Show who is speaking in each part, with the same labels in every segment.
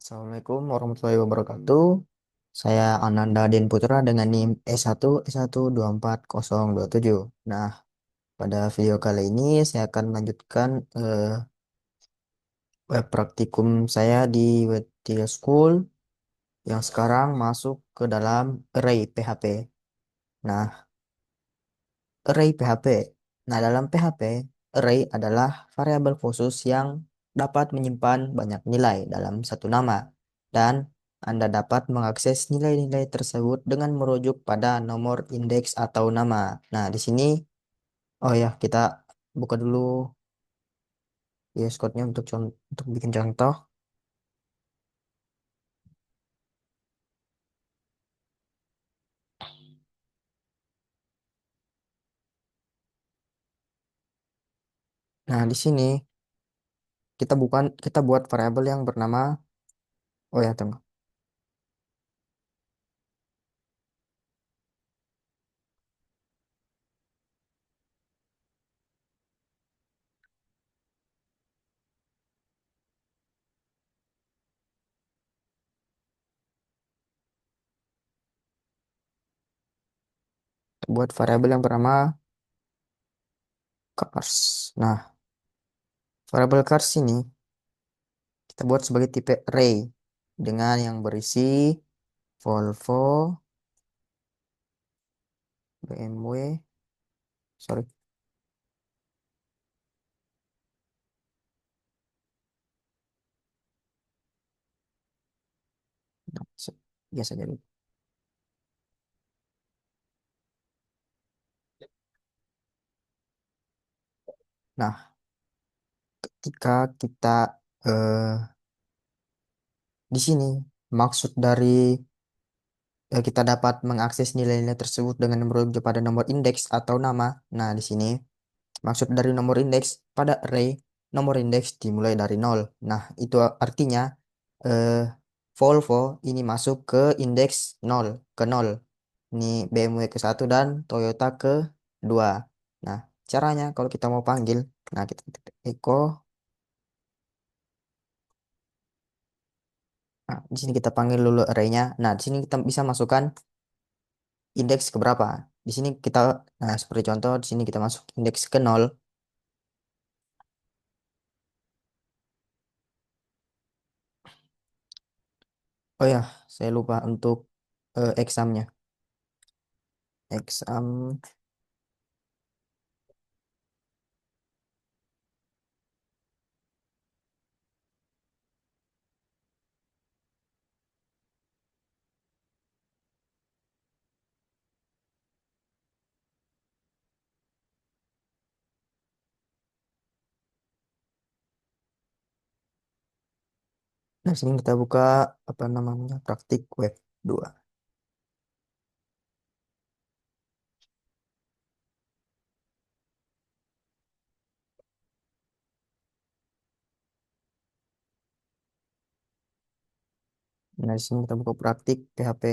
Speaker 1: Assalamualaikum warahmatullahi wabarakatuh. Saya Ananda Den Putra dengan NIM S1S1240027. Nah, pada video kali ini saya akan melanjutkan web praktikum saya di Web3 School yang sekarang masuk ke dalam array PHP. Nah, array PHP. Nah, dalam PHP, array adalah variabel khusus yang dapat menyimpan banyak nilai dalam satu nama, dan Anda dapat mengakses nilai-nilai tersebut dengan merujuk pada nomor indeks atau nama. Nah, di sini, oh ya, kita buka dulu VS Code-nya untuk bikin contoh. Nah, di sini kita buat variabel yang bernama, oh ya, tunggu. Kita buat variabel yang bernama cars. Nah, variabel cars ini kita buat sebagai tipe array dengan yang berisi Volvo, BMW, sorry, nah, biasa jadi. Nah, ketika kita eh, di sini maksud dari kita dapat mengakses nilai-nilai tersebut dengan merujuk pada nomor indeks atau nama. Nah, di sini maksud dari nomor indeks pada array, nomor indeks dimulai dari nol. Nah, itu artinya eh, Volvo ini masuk ke indeks nol, ke nol. Ini BMW ke satu dan Toyota ke dua. Nah, caranya kalau kita mau panggil, nah kita ketik echo. Nah, di sini kita panggil dulu array-nya. Nah, di sini kita bisa masukkan indeks ke berapa. Di sini kita, nah seperti contoh, di sini kita masuk indeks ke nol. Oh ya, saya lupa untuk examnya. Exam. Nah, sini kita buka apa namanya praktik web 2. Nah, di sini kita buka praktik PHP.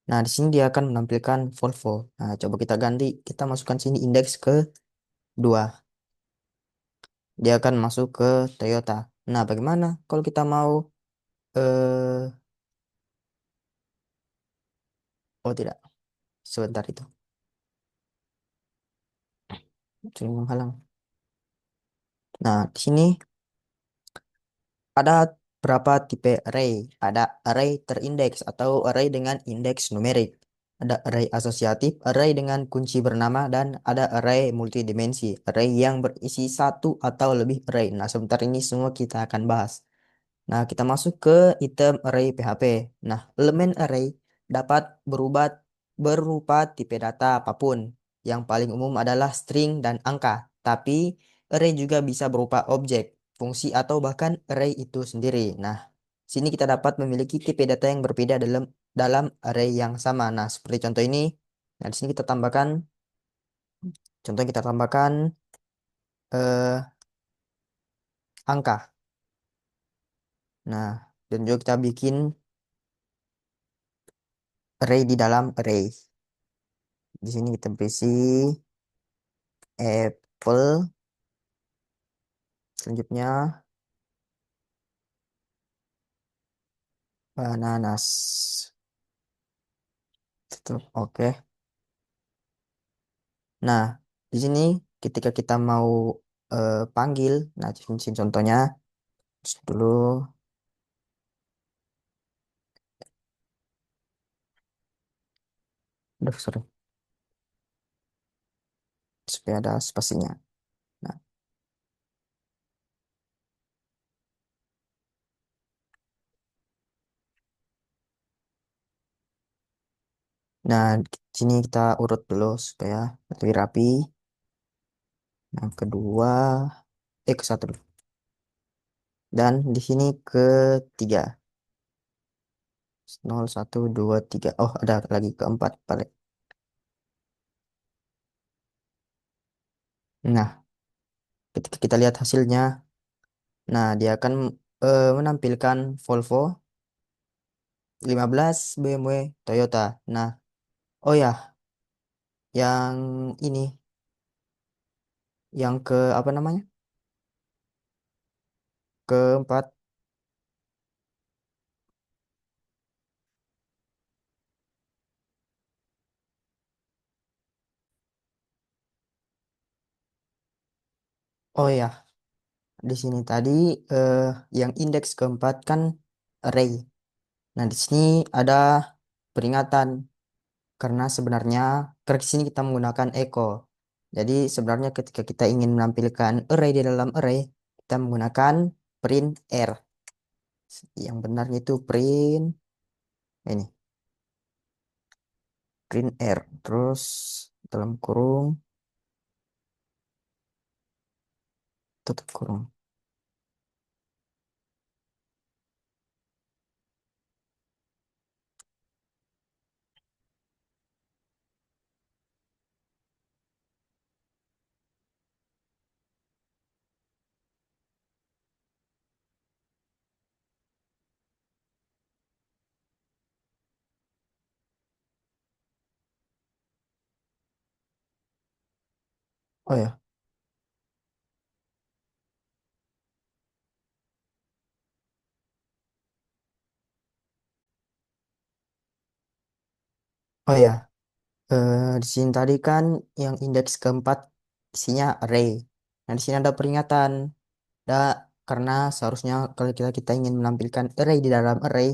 Speaker 1: Nah, di sini dia akan menampilkan Volvo. Nah, coba kita ganti, kita masukkan sini indeks ke 2. Dia akan masuk ke Toyota. Nah, bagaimana kalau kita mau oh tidak, sebentar itu. Sering menghalang. Nah, di sini ada berapa tipe array? Ada array terindeks atau array dengan indeks numerik. Ada array asosiatif, array dengan kunci bernama, dan ada array multidimensi, array yang berisi satu atau lebih array. Nah, sebentar ini semua kita akan bahas. Nah, kita masuk ke item array PHP. Nah, elemen array dapat berubah berupa tipe data apapun. Yang paling umum adalah string dan angka. Tapi, array juga bisa berupa objek, fungsi, atau bahkan array itu sendiri. Nah, sini kita dapat memiliki tipe data yang berbeda dalam dalam array yang sama. Nah, seperti contoh ini. Nah, di sini kita tambahkan, contoh kita tambahkan eh, angka. Nah, dan juga kita bikin array di dalam array. Di sini kita berisi apple. Selanjutnya bananas. Tutup. Oke. Nah, di sini ketika kita mau panggil, nah di sini contohnya dulu, aduh, sorry, supaya ada spasinya. Nah, nah, di sini kita urut dulu supaya lebih rapi. Yang kedua, ke satu dulu. Dan di sini ketiga. 0, 1, 2, 3. Oh, ada lagi keempat balik. Nah, ketika kita lihat hasilnya, nah dia akan menampilkan Volvo 15, BMW, Toyota. Nah, oh ya, yang ini, yang ke apa namanya? Keempat. Oh ya, di sini tadi eh, yang indeks keempat kan array. Nah, di sini ada peringatan karena sebenarnya karena di sini kita menggunakan echo. Jadi sebenarnya ketika kita ingin menampilkan array di dalam array, kita menggunakan print r. Yang benarnya itu ini print r. Terus dalam kurung tutup kurung. Oh ya, oh ya. Di sini tadi kan yang indeks keempat isinya array. Nah, di sini ada peringatan. Da, karena seharusnya kalau kita ingin menampilkan array di dalam array,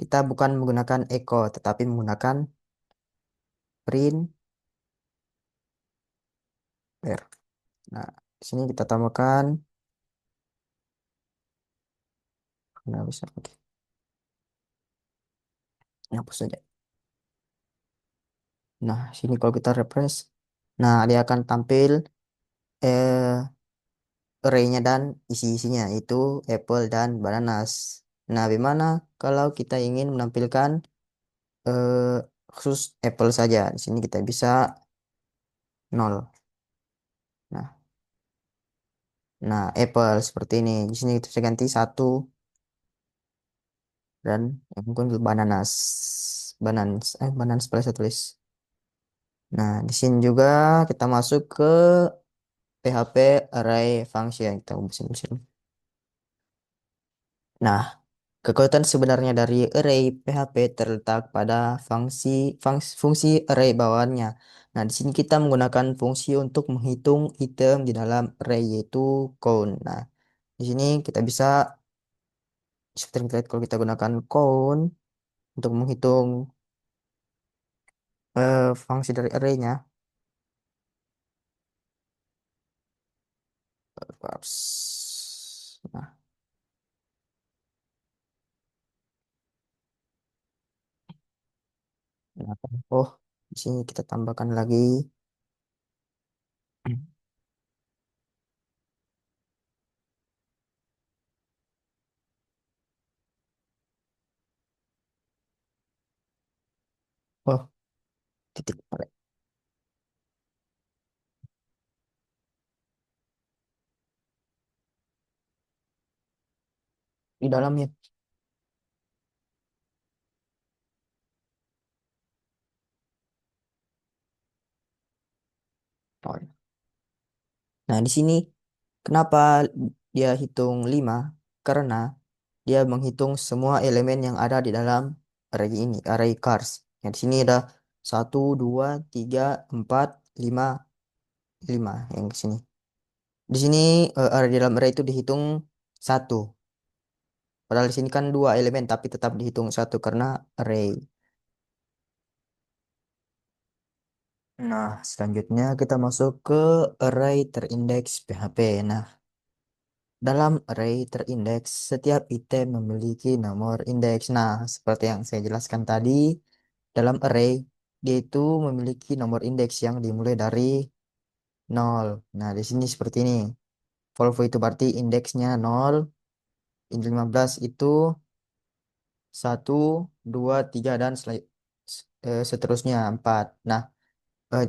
Speaker 1: kita bukan menggunakan echo, tetapi menggunakan print r. Nah, di sini kita tambahkan, nah bisa, oke, hapus saja. Nah, sini kalau kita refresh, nah dia akan tampil eh, array-nya dan isi-isinya itu apple dan bananas. Nah, bagaimana kalau kita ingin menampilkan eh, khusus apple saja? Di sini kita bisa nol. Nah, nah apple seperti ini. Di sini kita bisa ganti satu dan yang mungkin bananas, bananas boleh saya tulis. Nah, di sini juga kita masuk ke PHP array function. Kita urusin. Nah, kekuatan sebenarnya dari array PHP terletak pada fungsi array bawahannya. Nah, di sini kita menggunakan fungsi untuk menghitung item di dalam array yaitu count. Nah, di sini kita bisa seperti yang kita lihat kalau kita gunakan count untuk menghitung fungsi dari array-nya. Nah, nah, oh, di sini kita tambahkan lagi. Oh, titik di dalamnya. Oh, ya. Nah, di sini kenapa dia hitung 5? Karena dia menghitung semua elemen yang ada di dalam array ini, array cars. Yang di sini ada satu, dua, tiga, empat, lima, lima yang di sini. Di sini di dalam array itu dihitung satu. Padahal di sini kan dua elemen, tapi tetap dihitung satu karena array. Nah, selanjutnya kita masuk ke array terindeks PHP. Nah, dalam array terindeks, setiap item memiliki nomor indeks. Nah, seperti yang saya jelaskan tadi, dalam array, dia itu memiliki nomor indeks yang dimulai dari nol. Nah, di sini seperti ini. Volvo itu berarti indeksnya nol, int 15 itu satu, 2, 3, dan seterusnya 4. Nah, eh,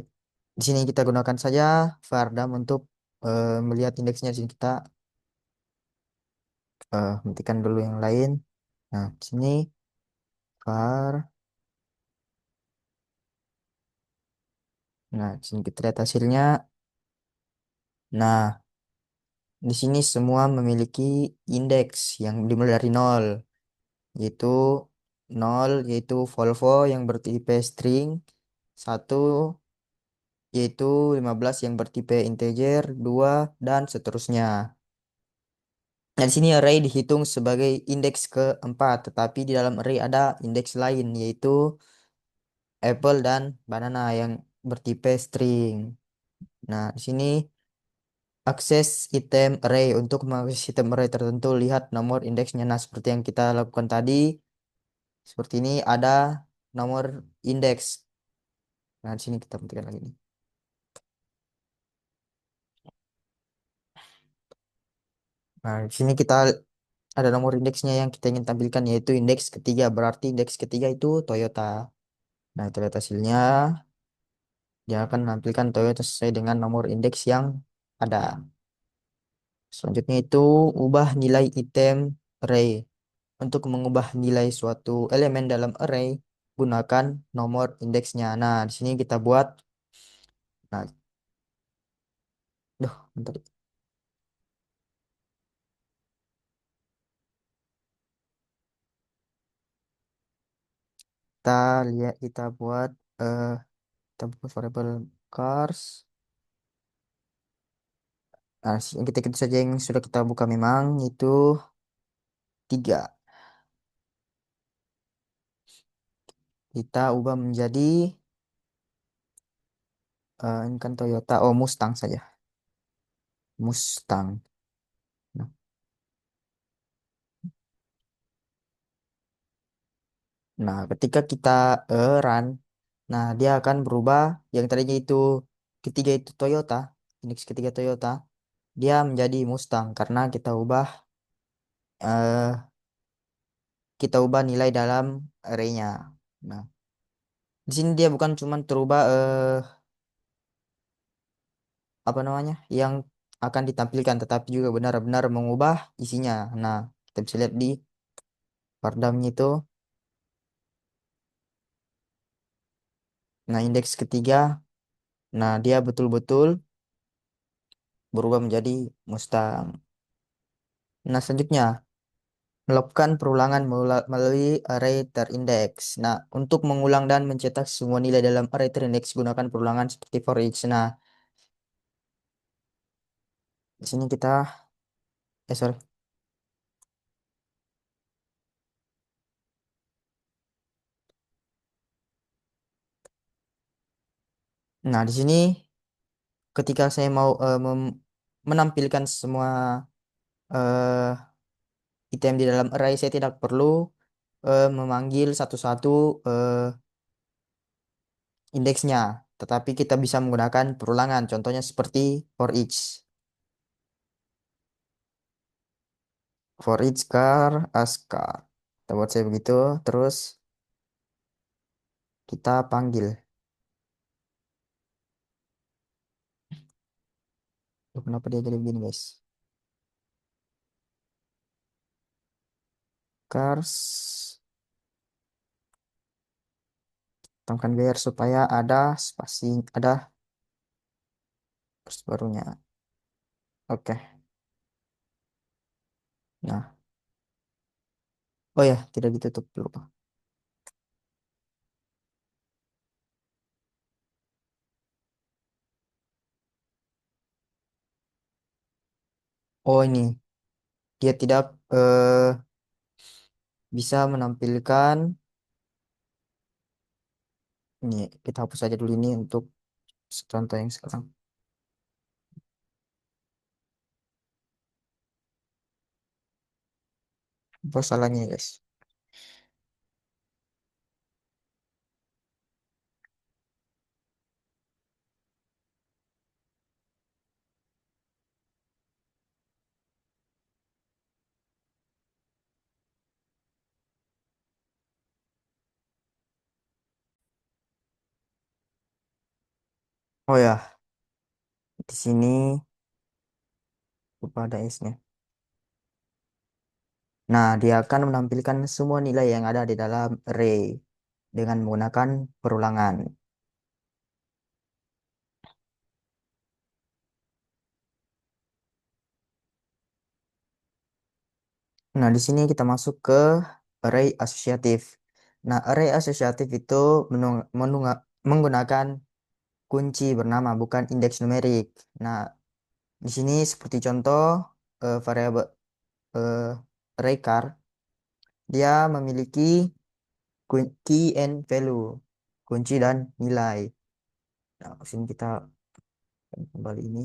Speaker 1: di sini kita gunakan saja vardam untuk melihat indeksnya. Di sini kita hentikan dulu yang lain. Nah, di sini var. Nah, di sini kita lihat hasilnya. Nah, di sini semua memiliki indeks yang dimulai dari nol, yaitu nol, yaitu Volvo yang bertipe string, satu, yaitu 15 yang bertipe integer, dua, dan seterusnya. Nah, di sini array dihitung sebagai indeks keempat, tetapi di dalam array ada indeks lain, yaitu apple dan banana yang bertipe string. Nah, di sini akses item array untuk mengakses item array tertentu, lihat nomor indeksnya. Nah, seperti yang kita lakukan tadi, seperti ini ada nomor indeks. Nah, di sini kita buktikan lagi nih. Nah, di sini kita ada nomor indeksnya yang kita ingin tampilkan, yaitu indeks ketiga. Berarti indeks ketiga itu Toyota. Nah, itu lihat hasilnya. Dia akan menampilkan Toyota sesuai dengan nomor indeks yang ada. Selanjutnya itu ubah nilai item array. Untuk mengubah nilai suatu elemen dalam array, gunakan nomor indeksnya. Nah, di sini kita buat. Nah, duh, bentar. Kita lihat, eh kita buat variable cars. Nah, yang kita itu saja yang sudah kita buka memang itu tiga. Kita ubah menjadi ini kan Toyota, oh Mustang saja. Mustang. Nah, ketika kita run, nah dia akan berubah. Yang tadinya itu ketiga itu Toyota, indeks ketiga Toyota, dia menjadi Mustang karena eh, kita ubah nilai dalam array-nya. Nah, di sini dia bukan cuma terubah apa namanya yang akan ditampilkan, tetapi juga benar-benar mengubah isinya. Nah, kita bisa lihat di Pardamnya itu. Nah, indeks ketiga, nah dia betul-betul berubah menjadi Mustang. Nah, selanjutnya melakukan perulangan melalui array terindeks. Nah, untuk mengulang dan mencetak semua nilai dalam array terindeks, gunakan perulangan seperti for each. Nah, di sini kita, sorry. Nah, di sini ketika saya mau menampilkan semua eh, item di dalam array, saya tidak perlu memanggil satu-satu eh, indeksnya, tetapi kita bisa menggunakan perulangan. Contohnya seperti for each. For each car, as car. Kita buat saya begitu, terus kita panggil. Loh, kenapa dia jadi begini, guys? Cars, tambahkan biar supaya ada spasi, ada terus barunya. Oke. Nah, Oh ya, tidak ditutup, lupa. Oh ini, dia tidak bisa menampilkan. Ini kita hapus saja dulu ini untuk contoh yang sekarang. Apa salahnya guys? Oh ya, di sini lupa ada S-nya. Nah, dia akan menampilkan semua nilai yang ada di dalam array dengan menggunakan perulangan. Nah, di sini kita masuk ke array asosiatif. Nah, array asosiatif itu menggunakan kunci bernama bukan indeks numerik. Nah, di sini seperti contoh variabel eh, array char, dia memiliki key and value, kunci dan nilai. Nah, di sini kita kembali ini.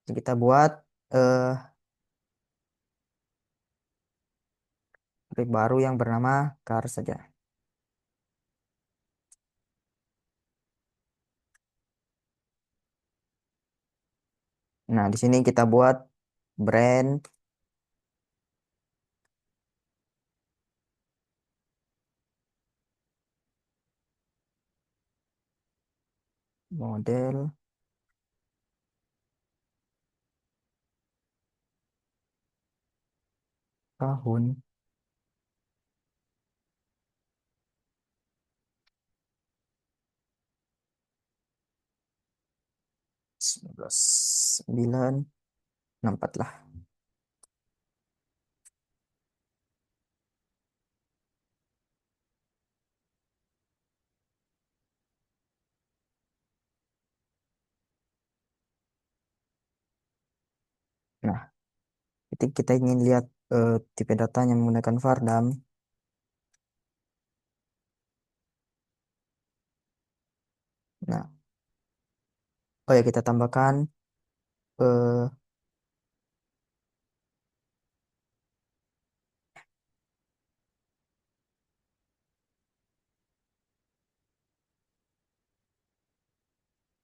Speaker 1: Jadi kita buat eh, array baru yang bernama char saja. Nah, di sini kita buat brand model tahun 1994 lah. Nah, ketika kita ingin lihat tipe datanya menggunakan Vardam. Nah, oh ya kita tambahkan eh,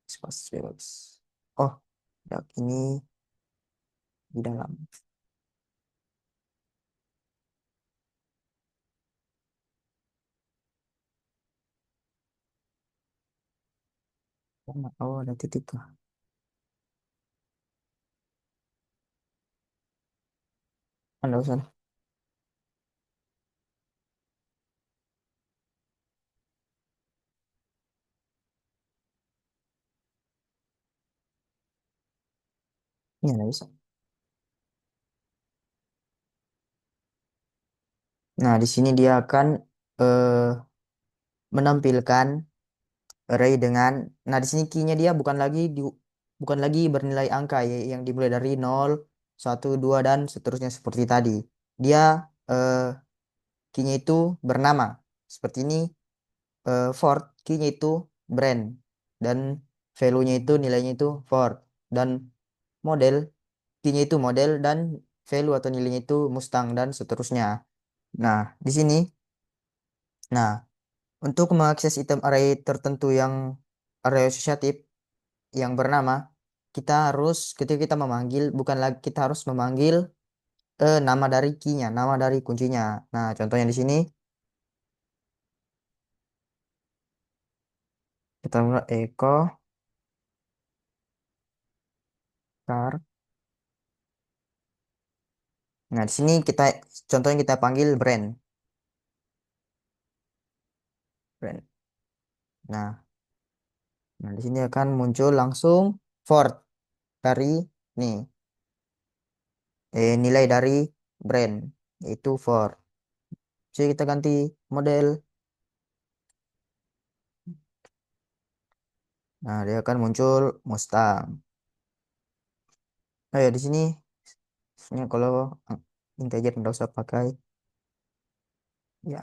Speaker 1: space bebas. Oh, ya, ini di dalam. Oh, ada titik tuh. Anda usah. Ini Anda bisa. Nah, di sini dia akan eh, menampilkan array dengan, nah di sini key-nya dia bukan lagi bernilai angka ya, yang dimulai dari 0, 1, 2 dan seterusnya seperti tadi. Dia eh, key-nya itu bernama. Seperti ini Ford key-nya itu brand dan value-nya itu nilainya itu Ford dan model key-nya itu model dan value atau nilainya itu Mustang dan seterusnya. Nah, di sini, nah untuk mengakses item array tertentu yang array asosiatif yang bernama, kita harus ketika kita memanggil bukan lagi kita harus memanggil nama dari key-nya, nama dari kuncinya. Nah, contohnya di sini kita buat echo char. Nah, di sini kita contohnya kita panggil brand. Nah, nah di sini akan muncul langsung Ford dari nih. nilai dari brand, yaitu for. Jadi kita ganti model. Nah, dia akan muncul Mustang. Oh ya, di sini sebenarnya kalau integer nggak usah pakai. Ya.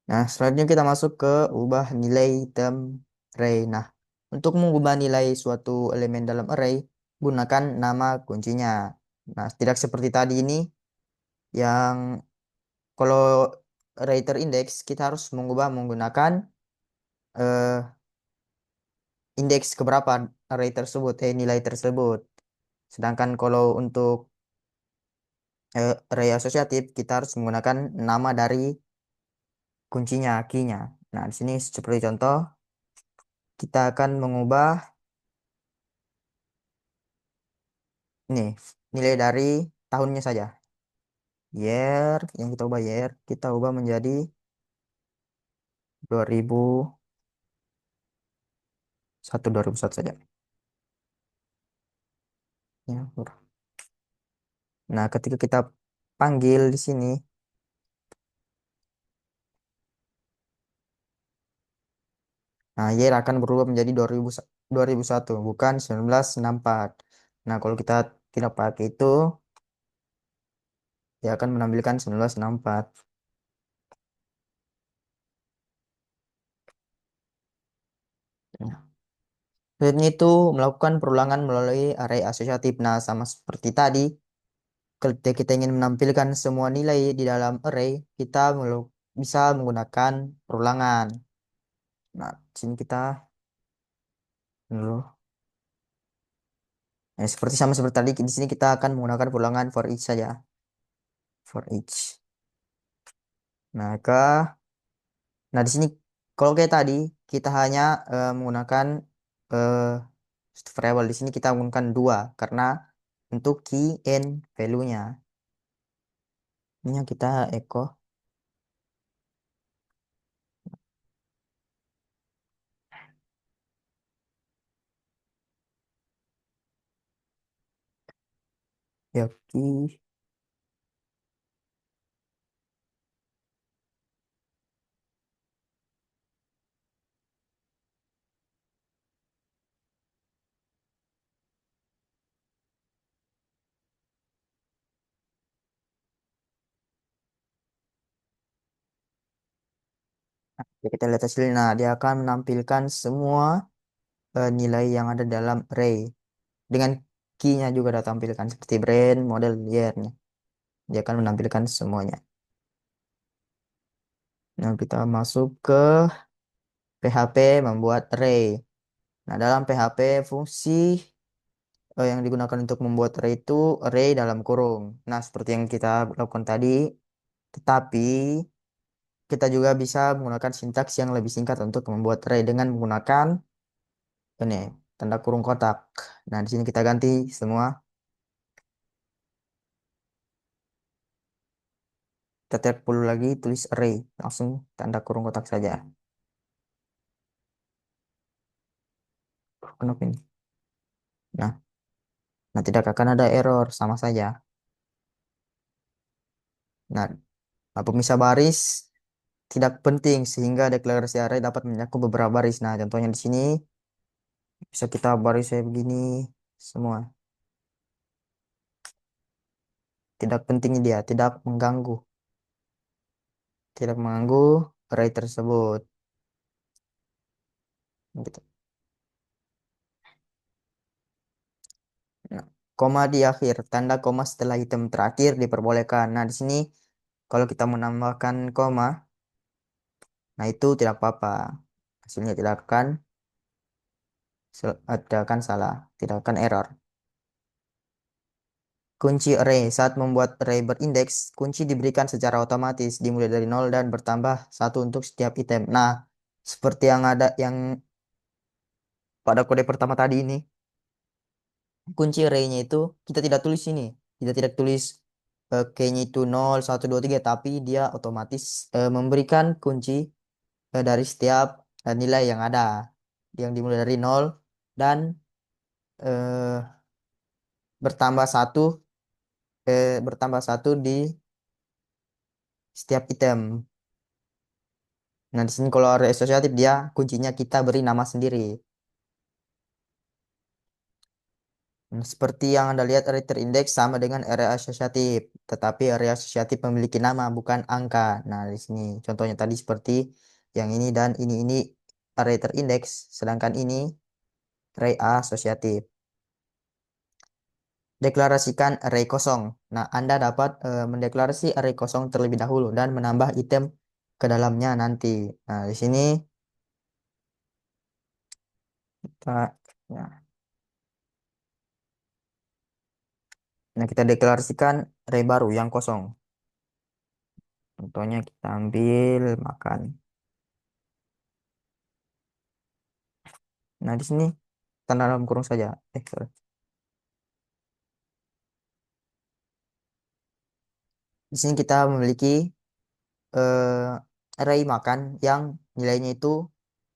Speaker 1: Nah, selanjutnya kita masuk ke ubah nilai term array. Nah, untuk mengubah nilai suatu elemen dalam array, gunakan nama kuncinya. Nah, tidak seperti tadi ini yang kalau array terindeks, kita harus mengubah menggunakan eh, indeks keberapa array tersebut, nilai tersebut. Sedangkan kalau untuk array asosiatif, kita harus menggunakan nama dari kuncinya, key-nya. Nah, di sini seperti contoh, kita akan mengubah ini nilai dari tahunnya saja. Year, yang kita ubah year, kita ubah menjadi 2001 saja. Ya, nah, ketika kita panggil di sini, nah, year akan berubah menjadi 2001, bukan 1964. Nah, kalau kita tidak pakai itu, dia akan menampilkan 1964. Nah, selanjutnya itu melakukan perulangan melalui array asosiatif. Nah, sama seperti tadi, ketika kita ingin menampilkan semua nilai di dalam array, kita bisa menggunakan perulangan. Nah, di sini kita dulu. Seperti sama seperti tadi, di sini kita akan menggunakan perulangan for each saja. For each. Nah, nah di sini kalau kayak tadi, kita hanya menggunakan eh, variable. Di sini kita menggunakan dua karena untuk key and value-nya. Ini yang kita echo. Ya, key. Ya, kita lihat hasilnya. Nah, dia akan menampilkan semua nilai yang ada dalam array. Dengan key-nya juga ada tampilkan seperti brand, model, year-nya. Dia akan menampilkan semuanya. Nah, kita masuk ke PHP membuat array. Nah, dalam PHP fungsi yang digunakan untuk membuat array itu array dalam kurung. Nah, seperti yang kita lakukan tadi, tetapi kita juga bisa menggunakan sintaks yang lebih singkat untuk membuat array dengan menggunakan ini tanda kurung kotak. Nah, di sini kita ganti semua. Kita tidak perlu lagi tulis array, langsung tanda kurung kotak saja. Kenapa ini? Nah, nah tidak akan ada error, sama saja. Nah, pemisah baris tidak penting sehingga deklarasi array dapat mencakup beberapa baris. Nah, contohnya di sini bisa kita baris saya begini semua. Tidak penting dia, tidak mengganggu array tersebut. Gitu. Nah, koma di akhir, tanda koma setelah item terakhir diperbolehkan. Nah, di sini kalau kita menambahkan koma, nah itu tidak apa-apa. Hasilnya tidak akan salah, tidak akan error. Kunci array. Saat membuat array berindeks, kunci diberikan secara otomatis dimulai dari nol dan bertambah satu untuk setiap item. Nah, seperti yang ada yang pada kode pertama tadi ini, kunci array-nya itu kita tidak tulis ini. Kita tidak tulis key-nya itu 0, 1, 2, 3, tapi dia otomatis memberikan kunci dari setiap nilai yang ada. Yang dimulai dari nol dan eh, bertambah satu bertambah satu di setiap item. Nah, di sini kalau array asosiatif dia kuncinya kita beri nama sendiri. Nah, seperti yang Anda lihat array terindeks sama dengan array asosiatif, tetapi array asosiatif memiliki nama bukan angka. Nah, di sini contohnya tadi seperti yang ini dan ini array terindeks, sedangkan ini array asosiatif. Deklarasikan array kosong. Nah, Anda dapat mendeklarasi array kosong terlebih dahulu dan menambah item ke dalamnya nanti. Nah, di sini kita ya, nah kita deklarasikan array baru yang kosong. Contohnya kita ambil makan. Nah, di sini tanda dalam kurung saja. Sorry. Di sini kita memiliki array makan yang nilainya itu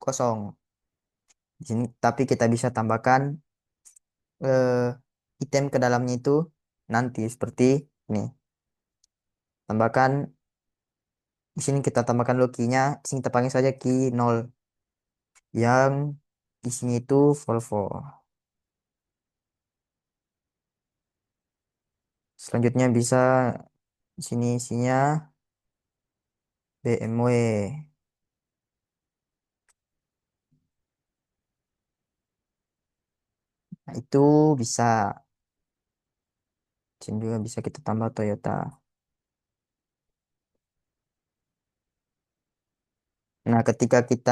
Speaker 1: kosong. Di sini tapi kita bisa tambahkan eh, item ke dalamnya itu nanti seperti ini. Tambahkan di sini kita tambahkan dulu key-nya. Di sini kita panggil saja key 0 yang isinya itu Volvo. Selanjutnya bisa di sini isinya BMW. Nah, itu bisa. Di sini juga bisa kita tambah Toyota. Nah, ketika kita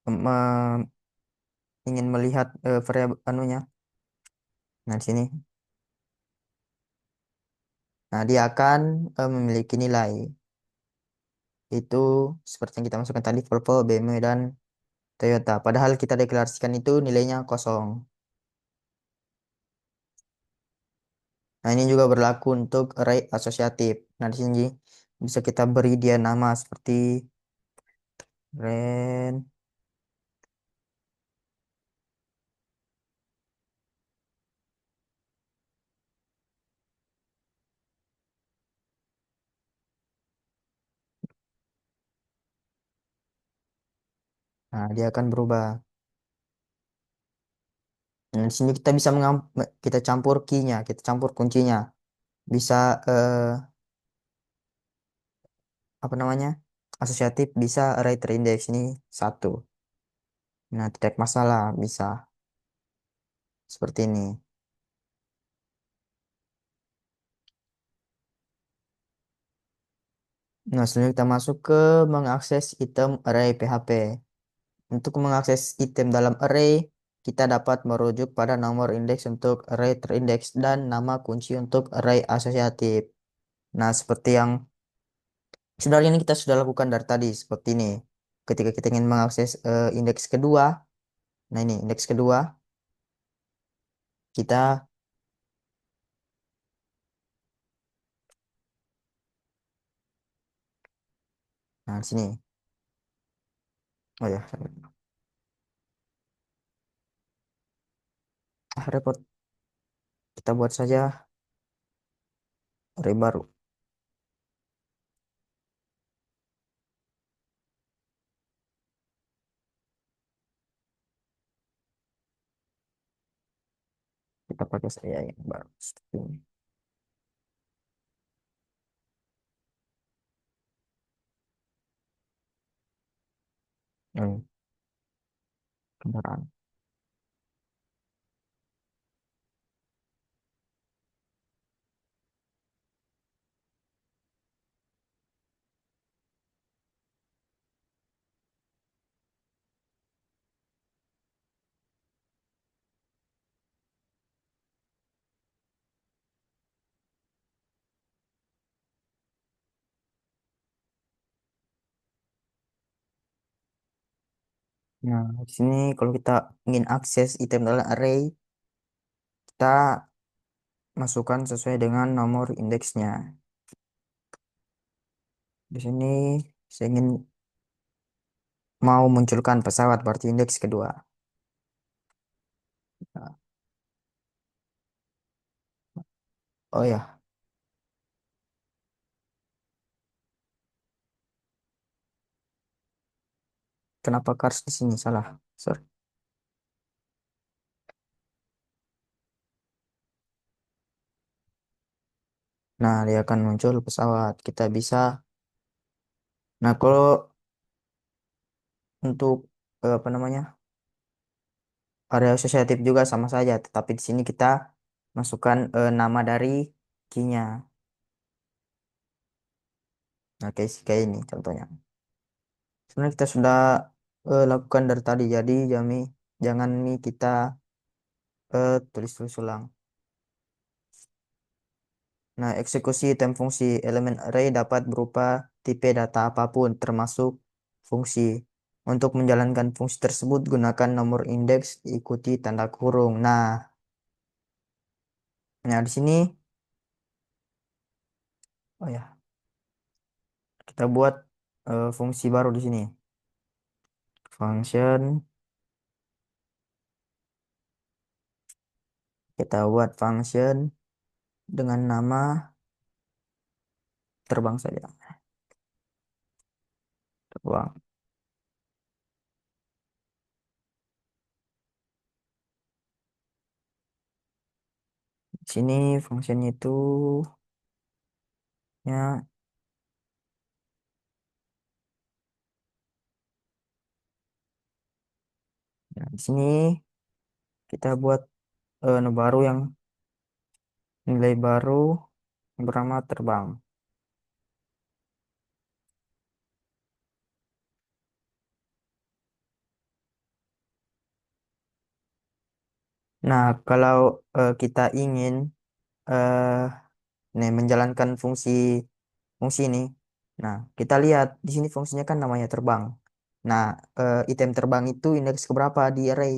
Speaker 1: me- ingin melihat variabel anunya, nah di sini, nah dia akan memiliki nilai itu seperti yang kita masukkan tadi Volvo, BMW dan Toyota. Padahal kita deklarasikan itu nilainya kosong. Nah, ini juga berlaku untuk array asosiatif. Nah, di sini bisa kita beri dia nama seperti ren. Nah, dia akan berubah. Nah, di sini kita bisa kita campur key-nya, kita campur kuncinya. Bisa apa namanya? Asosiatif bisa array terindeks ini satu. Nah, tidak masalah bisa seperti ini. Nah, selanjutnya kita masuk ke mengakses item array PHP. Untuk mengakses item dalam array, kita dapat merujuk pada nomor indeks untuk array terindeks dan nama kunci untuk array asosiatif. Nah, seperti yang sebenarnya ini kita sudah lakukan dari tadi, seperti ini. Ketika kita ingin mengakses indeks kedua, nah ini indeks kedua, kita, nah di sini, oh ya, repot, kita buat saja array baru. Kita pakai saya yang baru, seperti ini. Hmm, kendaraan. Nah, di sini kalau kita ingin akses item dalam array, kita masukkan sesuai dengan nomor indeksnya. Di sini saya ingin mau munculkan pesawat berarti indeks kedua. Oh ya, kenapa cars di sini salah? Sorry. Nah, dia akan muncul pesawat. Kita bisa. Nah, kalau untuk apa namanya? Area asosiatif juga sama saja, tetapi di sini kita masukkan nama dari key-nya. Nah, kayak ini contohnya. Sebenarnya kita sudah lakukan dari tadi, jadi jangan nih kita tulis-tulis ulang. Nah, eksekusi item fungsi elemen array dapat berupa tipe data apapun, termasuk fungsi. Untuk menjalankan fungsi tersebut, gunakan nomor indeks ikuti tanda kurung. Nah, di sini, oh ya, kita buat fungsi baru di sini. Function, kita buat function dengan nama terbang saja. Terbang. Di sini function itu ya, nah, di sini kita buat baru yang nilai baru yang bernama terbang. Nah, kalau kita ingin eh menjalankan fungsi fungsi ini, nah kita lihat di sini fungsinya kan namanya terbang. Nah, item terbang itu indeks ke berapa di array?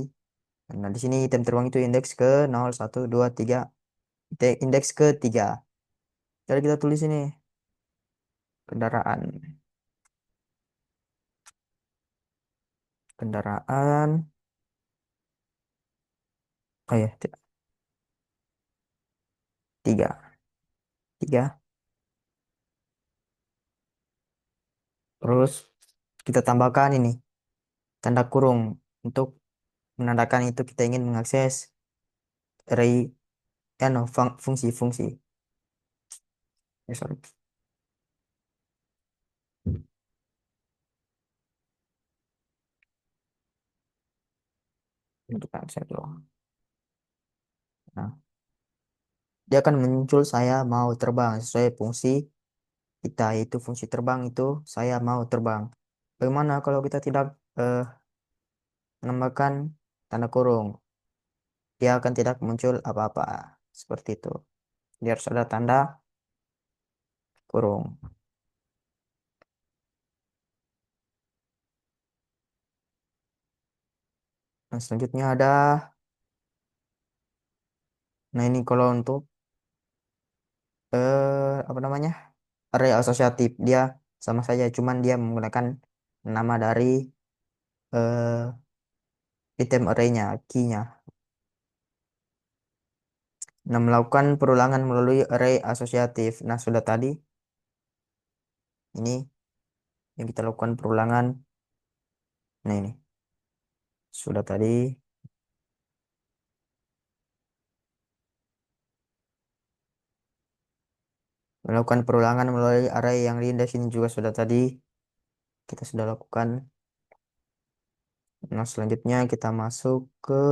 Speaker 1: Nah, di sini item terbang itu indeks ke 0, 1, 2, 3, indeks ke 3. Jadi kita tulis ini kendaraan. Kendaraan. Oh ya, tiga. Tiga. Terus kita tambahkan ini tanda kurung untuk menandakan itu kita ingin mengakses array no, fungsi-fungsi. Sorry. Untuk akses dulu. Nah, dia akan muncul saya mau terbang sesuai fungsi kita, itu fungsi terbang itu saya mau terbang. Bagaimana kalau kita tidak eh, menambahkan tanda kurung? Dia akan tidak muncul apa-apa. Seperti itu. Dia harus ada tanda kurung. Nah, selanjutnya ada, nah ini kalau untuk apa namanya? Array asosiatif, dia sama saja, cuman dia menggunakan nama dari eh, item array-nya, key-nya. Nah, melakukan perulangan melalui array asosiatif. Nah, sudah tadi, ini yang kita lakukan perulangan. Nah, ini sudah tadi melakukan perulangan melalui array yang diindeks ini juga sudah tadi kita sudah lakukan. Nah, selanjutnya kita masuk ke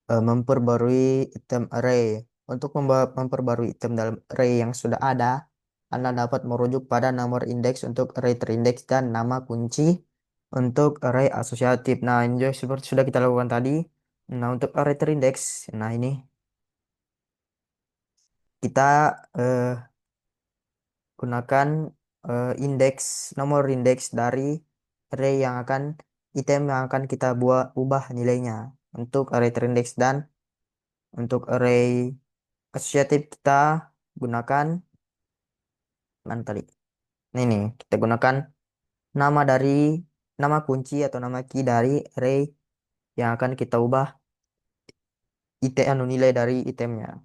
Speaker 1: memperbarui item array. Untuk memperbarui item dalam array yang sudah ada, Anda dapat merujuk pada nomor indeks untuk array terindeks dan nama kunci untuk array asosiatif. Nah, ini juga seperti sudah kita lakukan tadi. Nah, untuk array terindeks, nah ini kita gunakan indeks nomor indeks dari array yang akan item yang akan kita ubah nilainya untuk array terindeks, dan untuk array asosiatif kita gunakan mana tadi? Ini kita gunakan nama dari nama kunci atau nama key dari array yang akan kita ubah item anu nilai dari itemnya.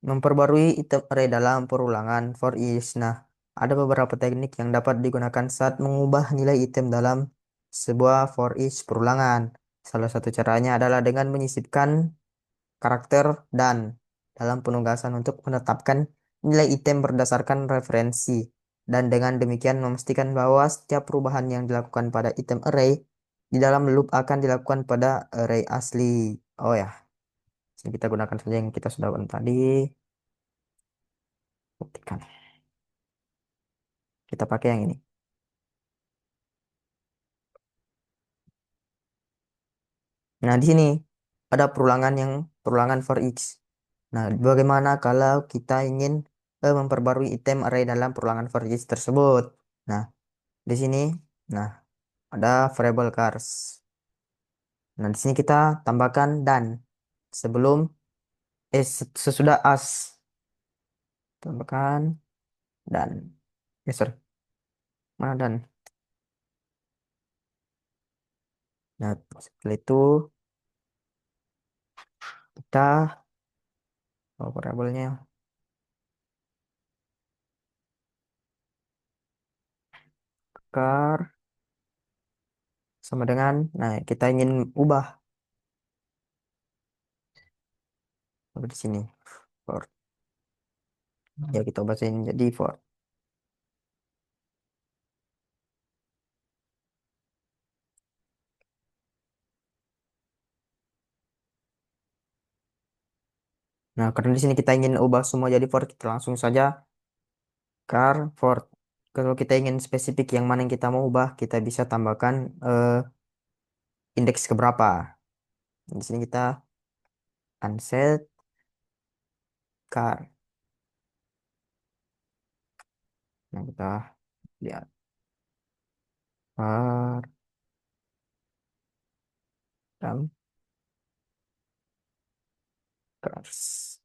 Speaker 1: Memperbarui item array dalam perulangan for each. Nah, ada beberapa teknik yang dapat digunakan saat mengubah nilai item dalam sebuah for each perulangan. Salah satu caranya adalah dengan menyisipkan karakter dan dalam penugasan untuk menetapkan nilai item berdasarkan referensi. Dan dengan demikian memastikan bahwa setiap perubahan yang dilakukan pada item array di dalam loop akan dilakukan pada array asli. Oh ya, sini kita gunakan saja yang kita sudah lakukan tadi. Buktikan. Kita pakai yang ini. Nah, di sini ada perulangan for each. Nah, bagaimana kalau kita ingin memperbarui item array dalam perulangan for each tersebut? Nah, di sini, nah, ada variable cars. Nah, di sini kita tambahkan dan sebelum sesudah as tambahkan dan. Sorry, mana dan? Nah, setelah itu kita variabelnya car sama dengan, nah kita ingin ubah di sini for, ya kita ubahin jadi for. Nah, karena di sini kita ingin ubah semua jadi for, kita langsung saja car for. Kalau kita ingin spesifik yang mana yang kita mau ubah, kita bisa tambahkan indeks keberapa. Di sini kita unset car. Nah, kita lihat car dan cars.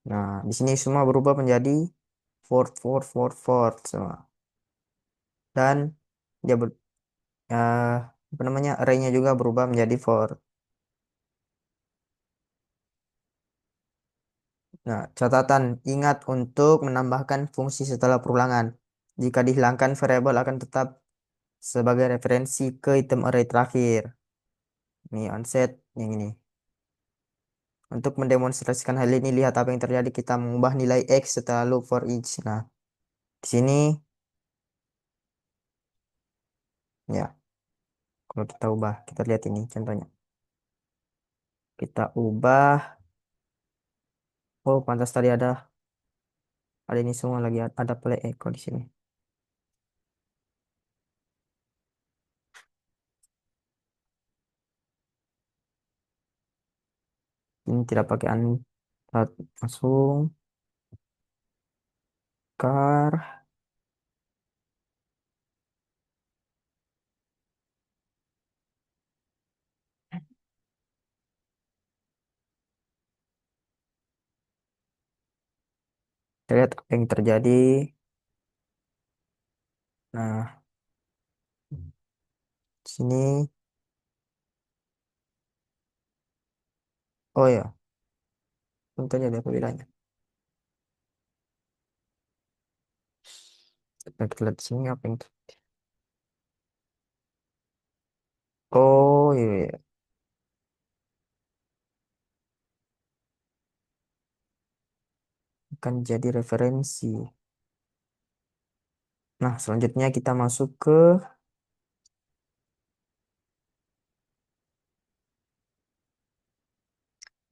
Speaker 1: Nah, di sini semua berubah menjadi Ford semua. Dan dia apa namanya arraynya juga berubah menjadi Ford. Nah, catatan ingat untuk menambahkan fungsi setelah perulangan. Jika dihilangkan, variabel akan tetap sebagai referensi ke item array terakhir. Ini onset yang ini. Untuk mendemonstrasikan hal ini, lihat apa yang terjadi. Kita mengubah nilai X setelah loop for each. Nah, di sini, ya, kalau kita ubah, kita lihat ini contohnya. Kita ubah. Oh, pantas tadi ada ini semua lagi ada play echo di sini. Ini tidak pakai langsung car. Kita lihat apa yang terjadi. Nah, di sini. Oh ya, contohnya ada apa bedanya? Kita lihat di sini apa yang oh iya, iya. Akan jadi referensi. Nah, selanjutnya kita masuk ke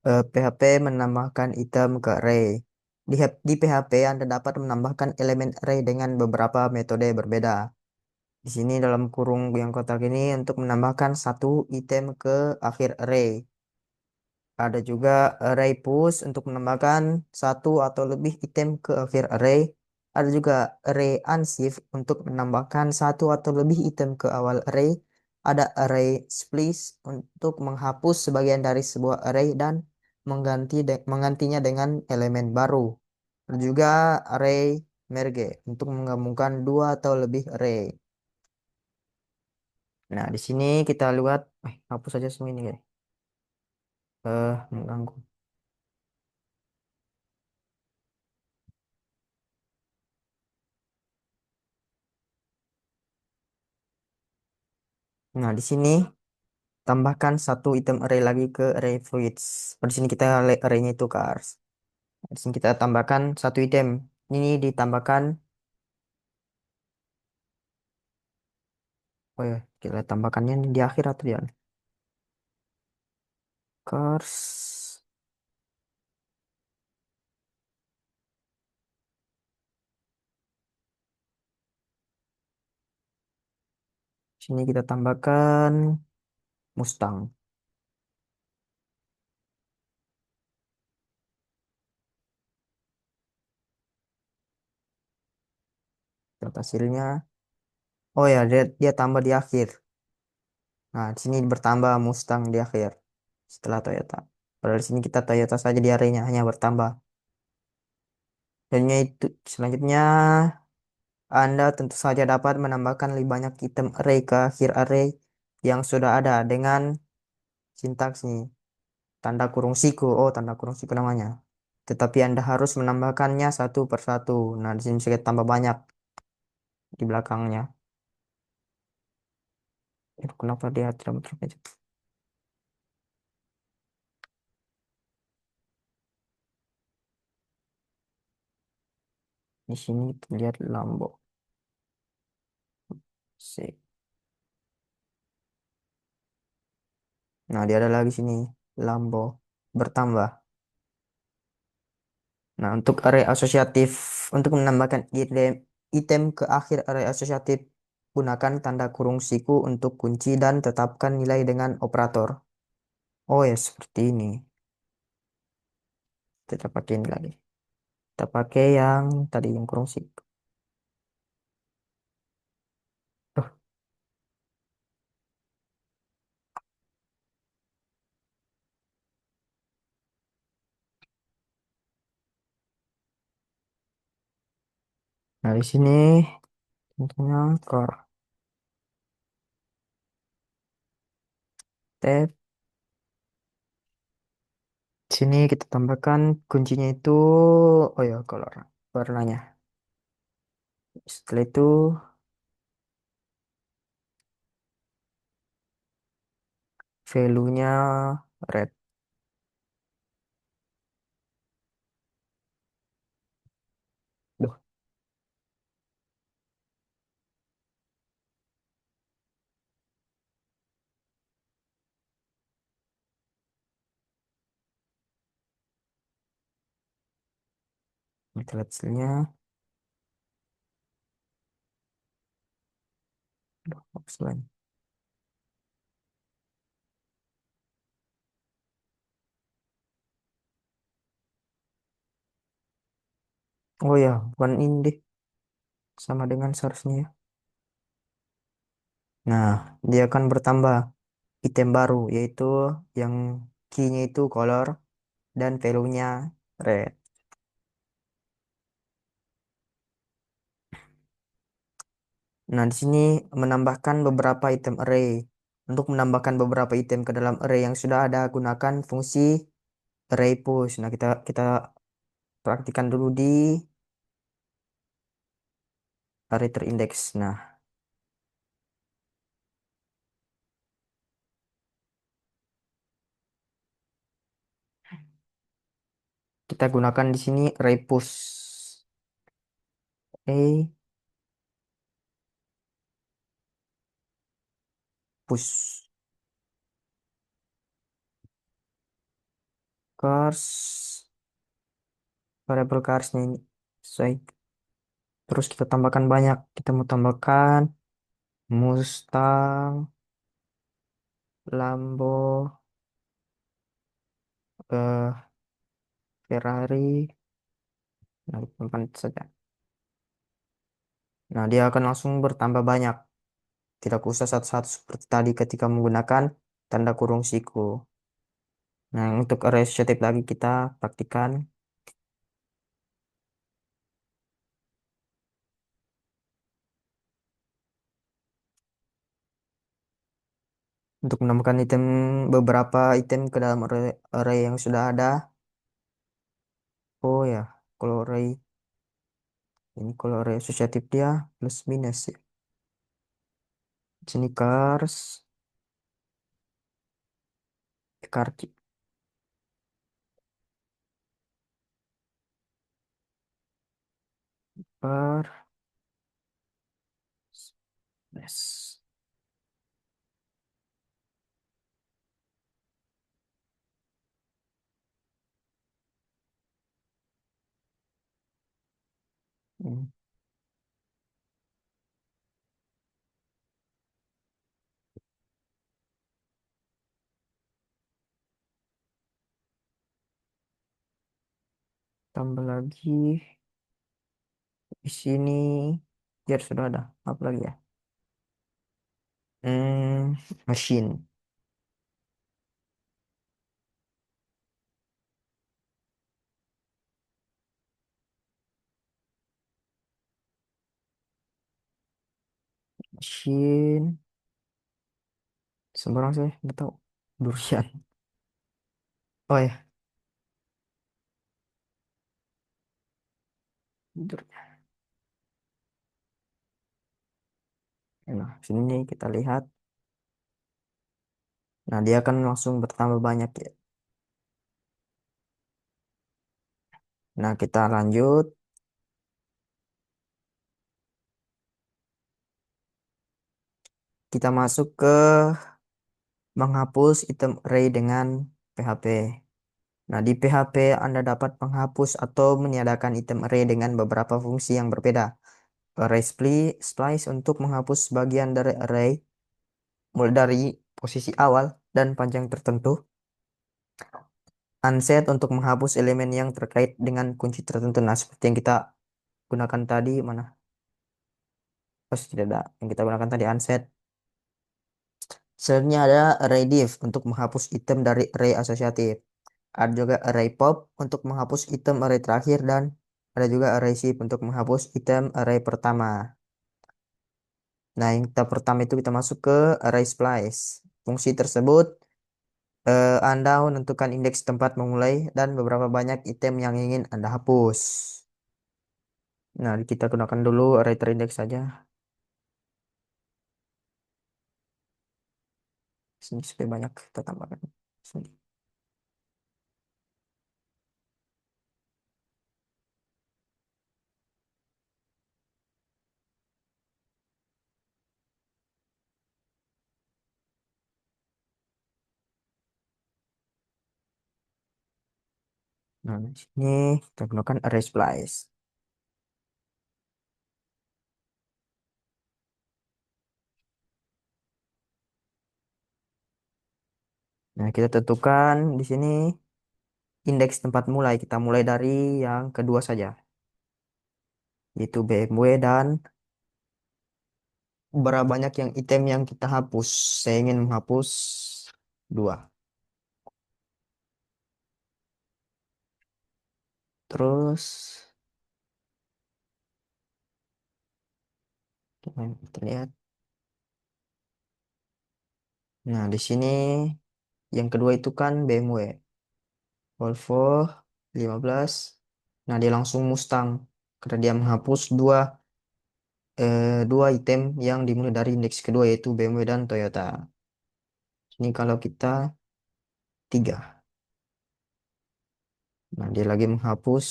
Speaker 1: PHP menambahkan item ke array. Di PHP Anda dapat menambahkan elemen array dengan beberapa metode berbeda. Di sini dalam kurung yang kotak ini untuk menambahkan satu item ke akhir array. Ada juga array push untuk menambahkan satu atau lebih item ke akhir array. Ada juga array unshift untuk menambahkan satu atau lebih item ke awal array. Ada array splice untuk menghapus sebagian dari sebuah array dan menggantinya dengan elemen baru. Ada juga array merge untuk menggabungkan dua atau lebih array. Nah, di sini kita lihat, hapus saja semua ini, guys. Mengganggu. Nah, di sini tambahkan satu item array lagi ke array fluids. Di sini kita arraynya itu cars. Di sini kita tambahkan satu item. Ini ditambahkan, oh ya, kita tambahkannya di akhir atau di awal? Cars. Sini kita tambahkan Mustang. Lihat hasilnya. Oh ya, dia tambah di akhir. Nah, di sini bertambah Mustang di akhir setelah Toyota. Padahal di sini kita Toyota saja di arenya hanya bertambah. Dan itu selanjutnya Anda tentu saja dapat menambahkan lebih banyak item array ke akhir array yang sudah ada dengan sintaks nih. Tanda kurung siku. Oh, tanda kurung siku namanya. Tetapi Anda harus menambahkannya satu per satu. Nah, di sini bisa kita tambah banyak di belakangnya. Kenapa dia tidak terkejut? Di sini terlihat Lambo. Sip. Nah, dia ada lagi sini Lambo bertambah. Nah, untuk array asosiatif, untuk menambahkan item ke akhir array asosiatif, gunakan tanda kurung siku untuk kunci dan tetapkan nilai dengan operator. Oh ya, seperti ini. Kita pakai ini lagi. Kita pakai yang tadi yang kurung siku. Tuh, nah, di sini tentunya core tab. Sini kita tambahkan kuncinya itu, oh ya, color warnanya. Setelah itu, value-nya red. Duh, kita lihat hasilnya. Duh, hapus lagi. Oh ya, bukan ini deh. Sama dengan source-nya ya. Nah, dia akan bertambah item baru, yaitu yang key-nya itu color dan value-nya red. Nah, di sini menambahkan beberapa item array. Untuk menambahkan beberapa item ke dalam array yang sudah ada, gunakan fungsi array push. Nah, kita praktikan dulu di array terindeks. Nah, kita gunakan di sini array push. Push cars, variable carsnya ini sesuai. Terus kita tambahkan banyak. Kita mau tambahkan Mustang, Lambo, eh, Ferrari. Nah, tambahkan itu saja. Nah, dia akan langsung bertambah banyak. Tidak usah satu-satu seperti tadi ketika menggunakan tanda kurung siku. Nah, untuk array associative lagi kita praktikan. Untuk menambahkan beberapa item ke dalam array yang sudah ada. Oh ya, kalau array ini kalau array asosiatif dia plus minus ya. Sini cars per yes. Hmm, tambah lagi di sini biar sudah ada apa lagi ya? Machine. Machine. Sembarang sih, nggak tahu. Durian. Oh ya, durian. Nah, sini kita lihat. Nah, dia akan langsung bertambah banyak ya. Nah, kita lanjut. Kita masuk ke menghapus item array dengan PHP. Nah, di PHP Anda dapat menghapus atau meniadakan item array dengan beberapa fungsi yang berbeda. Array splice untuk menghapus bagian dari array mulai dari posisi awal dan panjang tertentu. Unset untuk menghapus elemen yang terkait dengan kunci tertentu. Nah, seperti yang kita gunakan tadi, mana? Oh, tidak ada. Yang kita gunakan tadi unset. Selanjutnya ada array div untuk menghapus item dari array asosiatif. Ada juga array pop untuk menghapus item array terakhir dan ada juga array shift untuk menghapus item array pertama. Nah, yang kita pertama itu kita masuk ke array splice. Fungsi tersebut Anda menentukan indeks tempat memulai dan beberapa banyak item yang ingin Anda hapus. Nah, kita gunakan dulu array terindeks saja. Sini supaya banyak kita tambahkan. Sini. Nah, di sini kita gunakan array splice. Nah, kita tentukan di sini indeks tempat mulai. Kita mulai dari yang kedua saja, yaitu BMW dan berapa banyak yang item yang kita hapus. Saya ingin menghapus dua. Terus, kita lihat. Nah, di sini yang kedua itu kan BMW. Volvo 15. Nah, dia langsung Mustang. Karena dia menghapus dua item yang dimulai dari indeks kedua yaitu BMW dan Toyota. Ini kalau kita tiga. Nah, dia lagi menghapus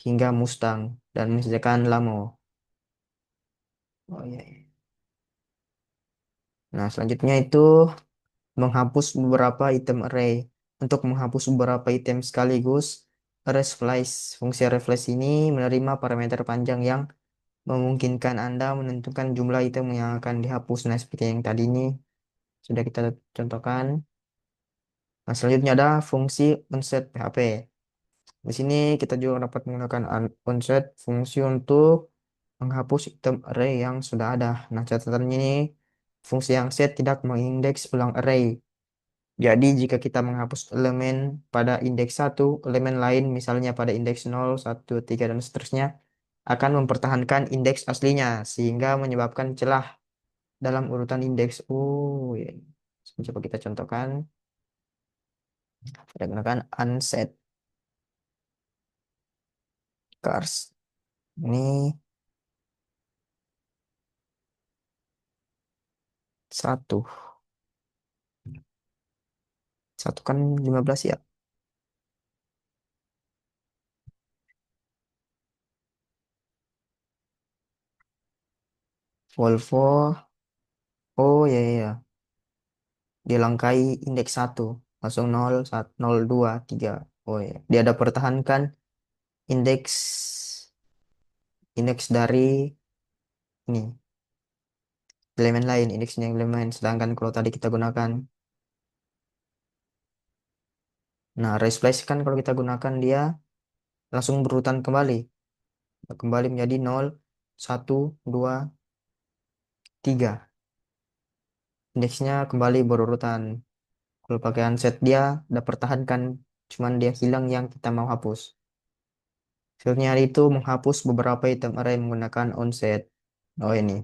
Speaker 1: hingga Mustang dan mengerjakan Lamo. Oh iya, iya. Nah, selanjutnya itu menghapus beberapa item array. Untuk menghapus beberapa item sekaligus, array splice. Fungsi array splice ini menerima parameter panjang yang memungkinkan Anda menentukan jumlah item yang akan dihapus. Nah, seperti yang tadi ini sudah kita contohkan. Nah, selanjutnya ada fungsi onset PHP. Di sini kita juga dapat menggunakan onset fungsi untuk menghapus item array yang sudah ada. Nah, catatannya ini fungsi yang set tidak mengindeks ulang array. Jadi, jika kita menghapus elemen pada indeks satu, elemen lain misalnya pada indeks 0, 1, 3, dan seterusnya akan mempertahankan indeks aslinya sehingga menyebabkan celah dalam urutan indeks. Oh, ya. Coba kita contohkan. Kita gunakan unset cars. Ini 1. 1 kan 15 ya. Volvo. Oh ya, ya, ya. Dia langkai indeks 1. Langsung 0, 1, 0, 2, 3. Oh ya. Dia ada pertahankan indeks indeks dari ini elemen lain, indeksnya yang elemen. Sedangkan kalau tadi kita gunakan, nah replace kan kalau kita gunakan dia langsung berurutan kembali. Kembali menjadi 0, 1, 2, 3. Indeksnya kembali berurutan. Kalau pakai unset dia udah pertahankan, cuman dia hilang yang kita mau hapus. Hasilnya itu menghapus beberapa item array menggunakan onset. Oh ini,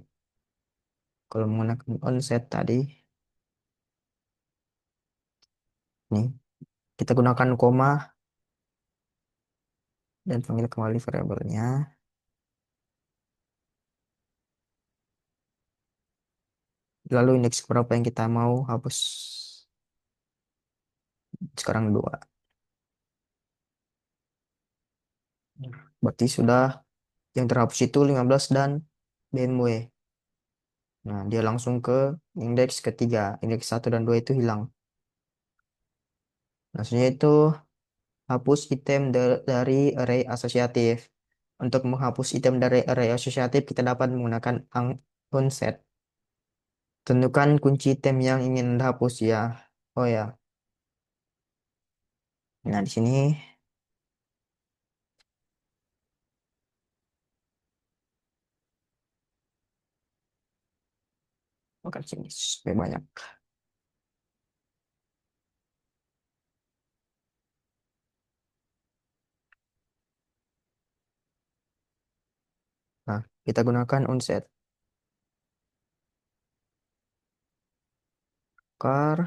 Speaker 1: kalau menggunakan onset tadi, nih kita gunakan koma dan panggil kembali variabelnya. Lalu indeks berapa yang kita mau hapus? Sekarang 2. Berarti sudah yang terhapus itu 15 dan BMW. Nah, dia langsung ke indeks ketiga. Indeks 1 dan 2 itu hilang. Maksudnya itu hapus item dari array asosiatif. Untuk menghapus item dari array asosiatif, kita dapat menggunakan onset. Tentukan kunci item yang ingin dihapus ya. Oh ya. Nah, di sini akan sini supaya banyak. Nah, kita gunakan onset. Car.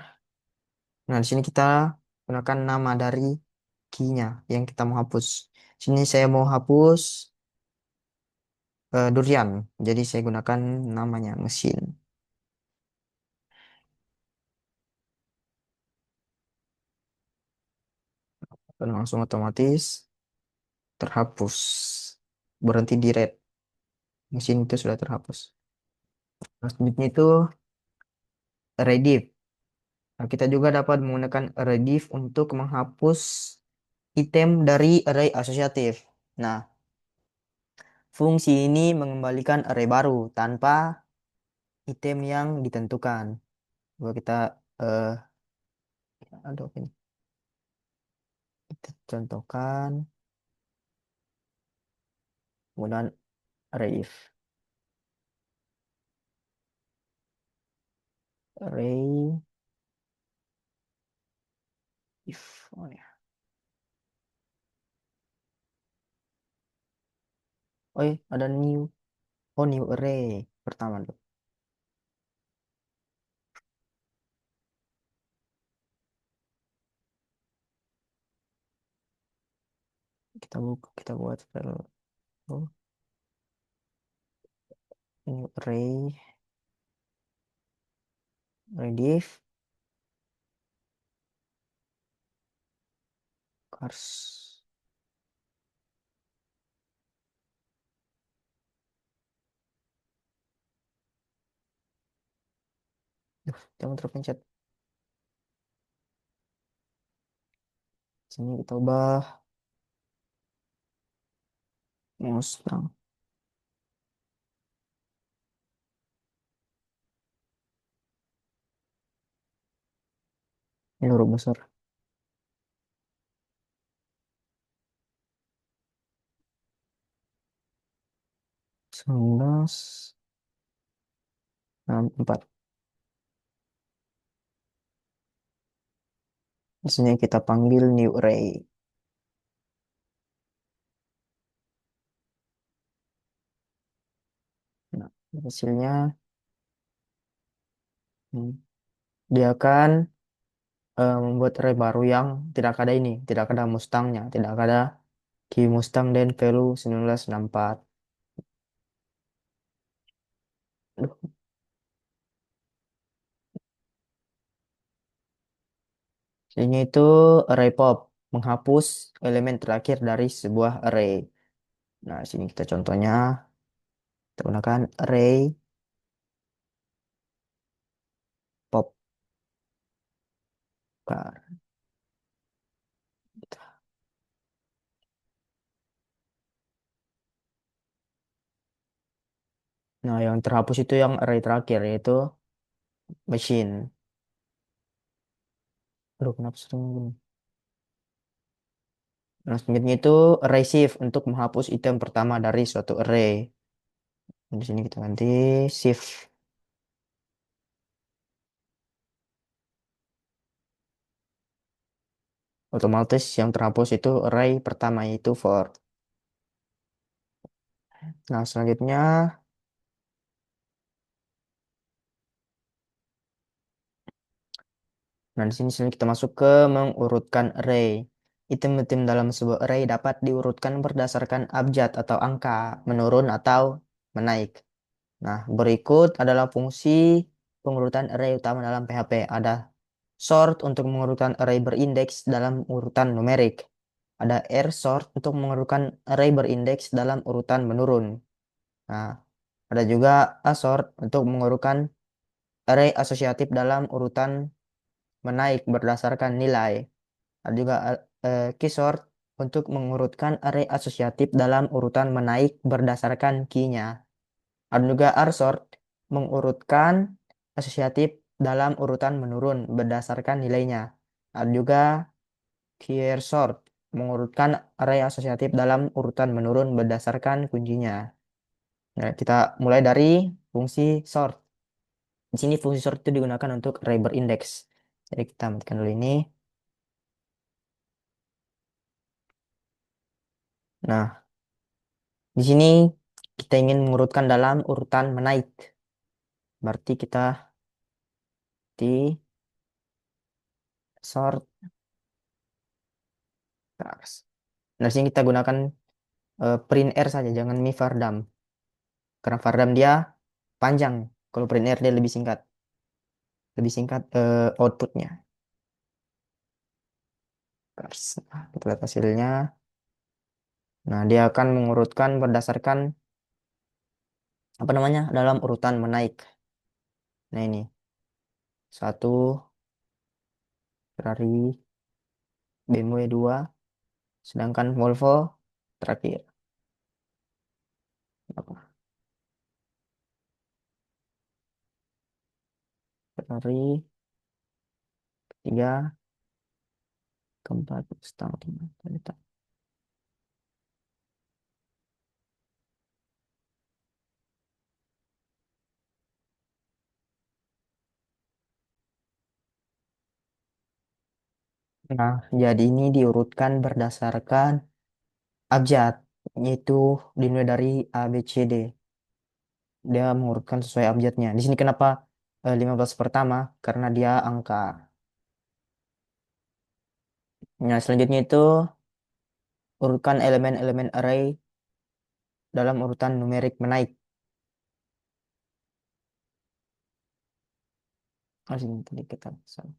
Speaker 1: Nah, di sini kita gunakan nama dari key-nya yang kita mau hapus. Sini saya mau hapus durian. Jadi saya gunakan namanya mesin. Dan langsung otomatis terhapus. Berhenti di red. Mesin itu sudah terhapus. Nah, selanjutnya itu rediff. Nah, kita juga dapat menggunakan rediff untuk menghapus item dari array asosiatif. Nah, fungsi ini mengembalikan array baru tanpa item yang ditentukan. Coba kita eh aduh, ini kita contohkan penggunaan array if. Array if. Oh, ya. Oh, iya, ada new. Oh, new array pertama tuh. Kita buka, kita buat file. Oh, new array, rediff, cars. Duh, jangan terpencet. Sini kita ubah Mustang. Ini huruf besar. 19, 4. Di sini kita panggil new array. Nah, hasilnya hmm, Dia akan membuat array baru yang tidak ada ini, tidak ada Mustangnya, tidak ada key Mustang dan value 1964. Duh, ini itu array pop, menghapus elemen terakhir dari sebuah array. Nah, sini kita contohnya, kita gunakan array pop. Nah, yang terhapus itu yang array terakhir, yaitu machine. Aduh, kenapa sering gini? Nah, selanjutnya itu array shift untuk menghapus item pertama dari suatu array. Di sini kita ganti shift. Otomatis yang terhapus itu array pertama, yaitu for. Nah, selanjutnya, nah di sini selanjutnya kita masuk ke mengurutkan array. Item-item dalam sebuah array dapat diurutkan berdasarkan abjad atau angka, menurun atau menaik. Nah, berikut adalah fungsi pengurutan array utama dalam PHP. Ada sort untuk mengurutkan array berindeks dalam urutan numerik. Ada R sort untuk mengurutkan array berindeks dalam urutan menurun. Nah, ada juga asort untuk mengurutkan array asosiatif dalam urutan menaik berdasarkan nilai. Ada juga keysort untuk mengurutkan array asosiatif dalam urutan menaik berdasarkan key-nya. Ada juga rsort mengurutkan asosiatif dalam urutan menurun berdasarkan nilainya. Ada juga quersort mengurutkan array asosiatif dalam urutan menurun berdasarkan kuncinya. Nah, kita mulai dari fungsi sort. Di sini fungsi sort itu digunakan untuk array berindeks. Jadi kita matikan dulu ini. Nah, di sini kita ingin mengurutkan dalam urutan menaik. Berarti kita di sort. Nah, di sini kita gunakan print R saja, jangan mi Vardam. Karena Vardam dia panjang. Kalau print R dia lebih singkat. Lebih singkat outputnya. Nah, kita lihat hasilnya. Nah, dia akan mengurutkan berdasarkan apa namanya dalam urutan menaik. Nah, ini satu Ferrari BMW 2, sedangkan Volvo terakhir. Apa? Ferrari 3, keempat, setengah, lima, Toyota. Nah, jadi ini diurutkan berdasarkan abjad, yaitu dimulai dari A, B, C, D. Dia mengurutkan sesuai abjadnya. Di sini kenapa 15 pertama? Karena dia angka. Nah, selanjutnya itu urutkan elemen-elemen array dalam urutan numerik menaik. Oh, sini tadi kita salah.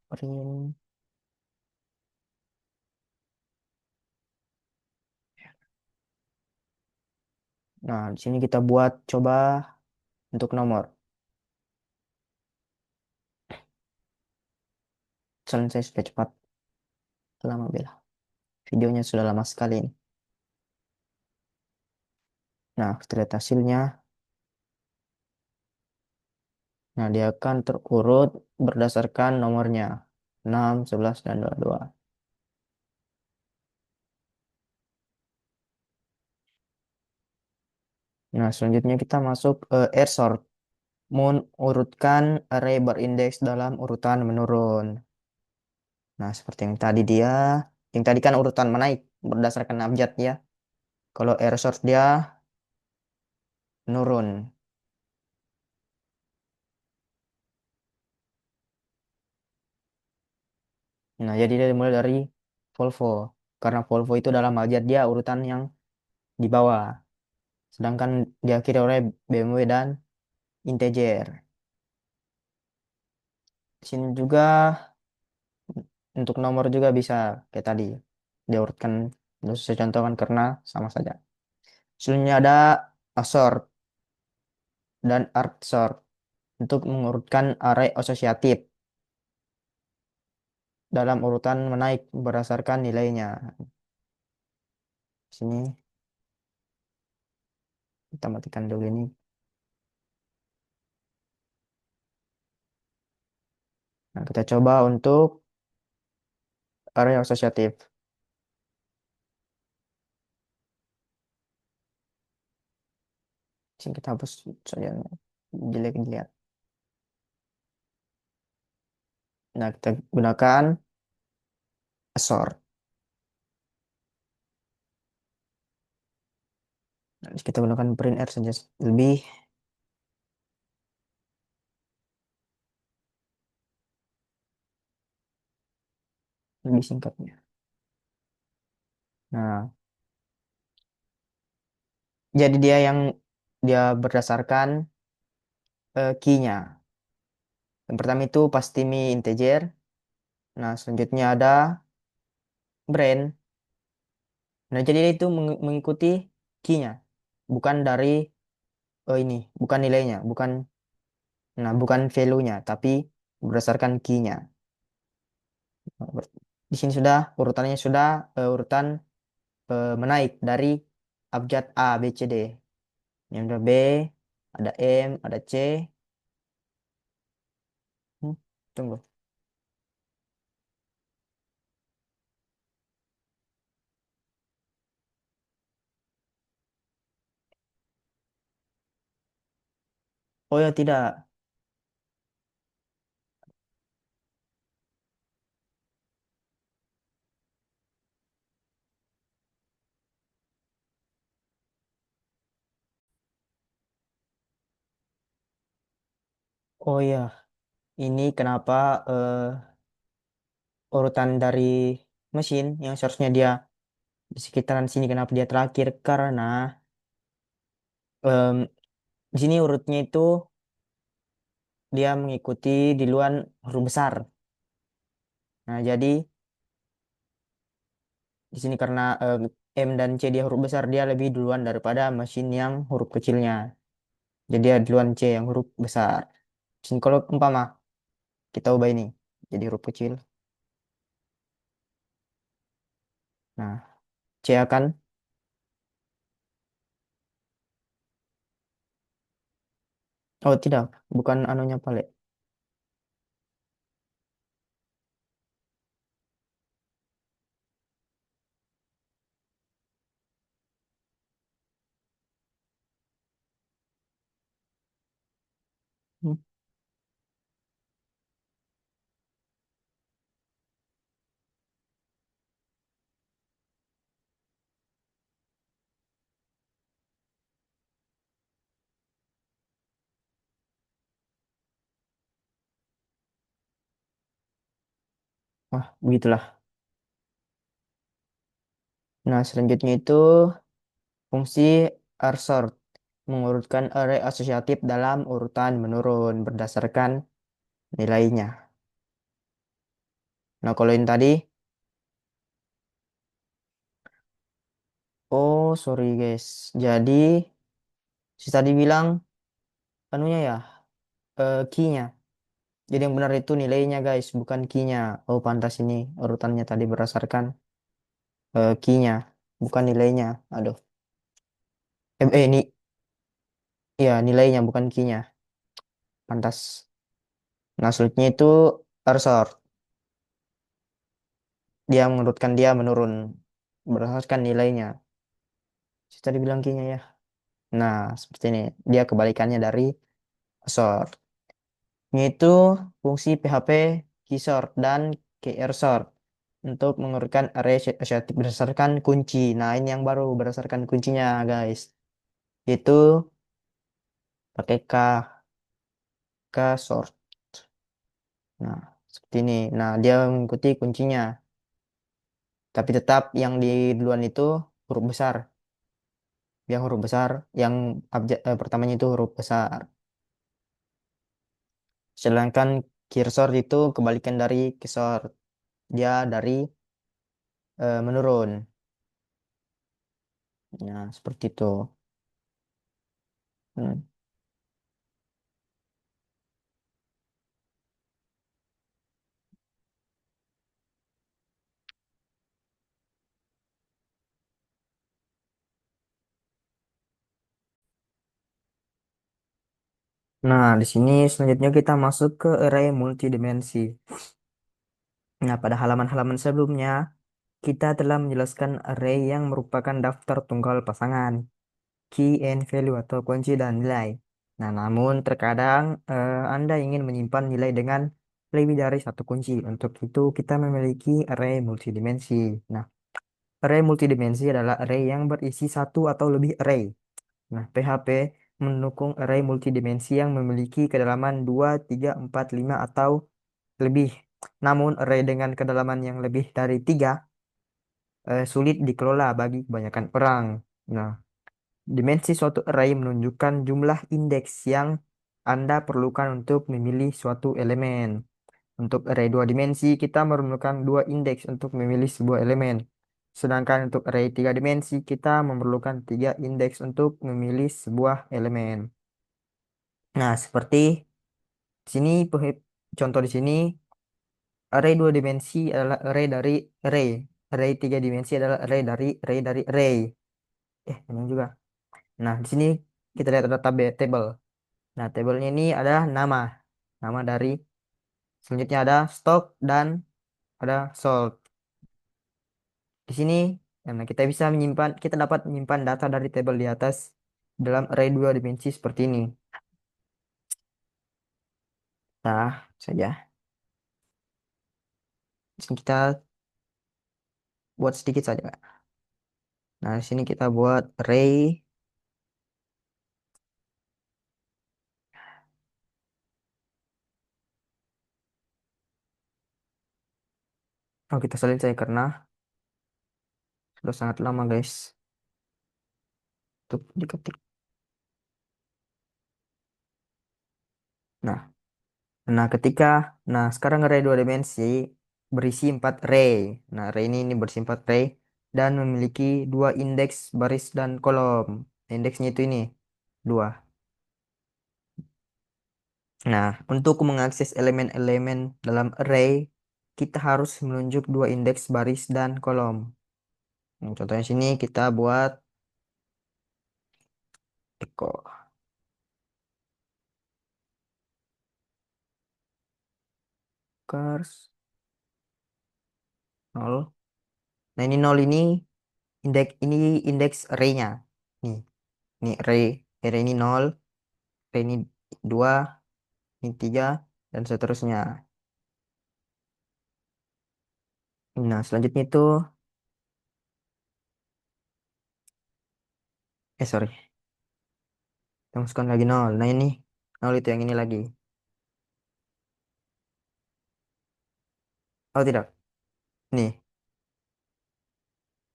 Speaker 1: Print. Nah, di sini kita buat coba untuk nomor. Soalnya saya sudah cepat lama bela. Videonya sudah lama sekali ini. Nah, kita lihat hasilnya. Nah, dia akan terurut berdasarkan nomornya. 6, 11, dan 22. Nah, selanjutnya kita masuk ke R sort. Mengurutkan array berindeks dalam urutan menurun. Nah, seperti yang tadi kan urutan menaik berdasarkan abjad ya. Kalau R sort dia menurun. Nah, jadi dia mulai dari Volvo. Karena Volvo itu dalam hajat dia urutan yang di bawah. Sedangkan diakhiri oleh BMW dan Integer. Di sini juga untuk nomor juga bisa kayak tadi. Diurutkan, saya contohkan karena sama saja. Selanjutnya ada assort dan artsort untuk mengurutkan array asosiatif dalam urutan menaik berdasarkan nilainya. Sini kita matikan dulu ini. Nah, kita coba untuk array asosiatif. Sini kita hapus saja jelek dilihat. Nah, kita gunakan assort. Nah, kita gunakan print r saja lebih lebih singkatnya. Nah, jadi dia berdasarkan key-nya. Yang pertama itu pasti mi integer. Nah, selanjutnya ada brand. Nah, jadi dia itu mengikuti key-nya, bukan dari ini, bukan nilainya, bukan value-nya, tapi berdasarkan key-nya. Nah, di sini sudah urutannya sudah urutan menaik dari abjad A, B, C, D. Yang ada B, ada M, ada C. Tunggu. Oh ya tidak. Oh ya, ini kenapa urutan dari mesin yang seharusnya dia di sekitaran sini kenapa dia terakhir karena em, di sini urutnya itu dia mengikuti di luar huruf besar. Nah, jadi di sini karena M dan C dia huruf besar, dia lebih duluan daripada mesin yang huruf kecilnya. Jadi dia duluan C yang huruf besar. Di sini kalau umpama kita ubah ini jadi huruf kecil. Nah, C akan oh tidak, bukan anunya paling. Hmm. Wah, begitulah. Nah, selanjutnya itu fungsi arsort mengurutkan array asosiatif dalam urutan menurun berdasarkan nilainya. Nah, kalau ini tadi, oh sorry guys. Jadi, si tadi bilang, anunya ya, key-nya. Jadi yang benar itu nilainya guys, bukan key-nya. Oh pantas ini urutannya tadi berdasarkan key-nya, bukan nilainya. Aduh, ini, ya nilainya bukan key-nya. Pantas. Nah, selanjutnya itu arsort. Dia mengurutkan dia menurun berdasarkan nilainya. Si tadi bilang key-nya ya. Nah, seperti ini. Dia kebalikannya dari sort. Yaitu fungsi PHP keysort dan keysort untuk mengurutkan array asosiatif berdasarkan kunci. Nah, ini yang baru berdasarkan kuncinya, guys. Itu pakai k sort. Nah, seperti ini. Nah, dia mengikuti kuncinya. Tapi tetap yang di duluan itu huruf besar. Yang huruf besar, yang pertamanya itu huruf besar. Sedangkan cursor itu kebalikan dari cursor. Dia dari menurun. Nah, seperti itu. Hmm. Nah, di sini selanjutnya kita masuk ke array multidimensi. Nah, pada halaman-halaman sebelumnya, kita telah menjelaskan array yang merupakan daftar tunggal pasangan, key and value atau kunci dan nilai. Nah, namun terkadang Anda ingin menyimpan nilai dengan lebih dari satu kunci. Untuk itu, kita memiliki array multidimensi. Nah, array multidimensi adalah array yang berisi satu atau lebih array. Nah, PHP mendukung array multidimensi yang memiliki kedalaman 2, 3, 4, 5, atau lebih. Namun, array dengan kedalaman yang lebih dari 3 sulit dikelola bagi kebanyakan orang. Nah, dimensi suatu array menunjukkan jumlah indeks yang Anda perlukan untuk memilih suatu elemen. Untuk array dua dimensi, kita memerlukan dua indeks untuk memilih sebuah elemen. Sedangkan untuk array tiga dimensi, kita memerlukan tiga indeks untuk memilih sebuah elemen. Nah, seperti di sini, contoh di sini, array dua dimensi adalah array dari array. Array tiga dimensi adalah array dari array. Ini juga. Nah, di sini kita lihat ada table. Nah, tabelnya ini ada nama. Nama dari, selanjutnya ada stock dan ada sold. Di sini, karena kita bisa menyimpan, kita dapat menyimpan data dari tabel di atas dalam array dua dimensi seperti ini. Nah, saja. Di sini kita buat sedikit saja. Nah, di sini kita buat array. Oh, kita selesai karena sudah sangat lama, guys. Untuk diketik. Nah, nah sekarang array dua dimensi berisi 4 array. Nah, array ini berisi 4 array dan memiliki dua indeks baris dan kolom. Indeksnya itu ini, dua. Nah, untuk mengakses elemen-elemen dalam array, kita harus menunjuk dua indeks baris dan kolom. Nah, contohnya sini kita buat echo cars 0. Nah, ini 0 ini indeks array-nya. Nih, ini array ini 0, array ini 2, ini 3 dan seterusnya. Nah, selanjutnya itu sorry, kita masukkan lagi 0. Nah, ini 0 itu yang ini lagi. Oh, tidak. Nih,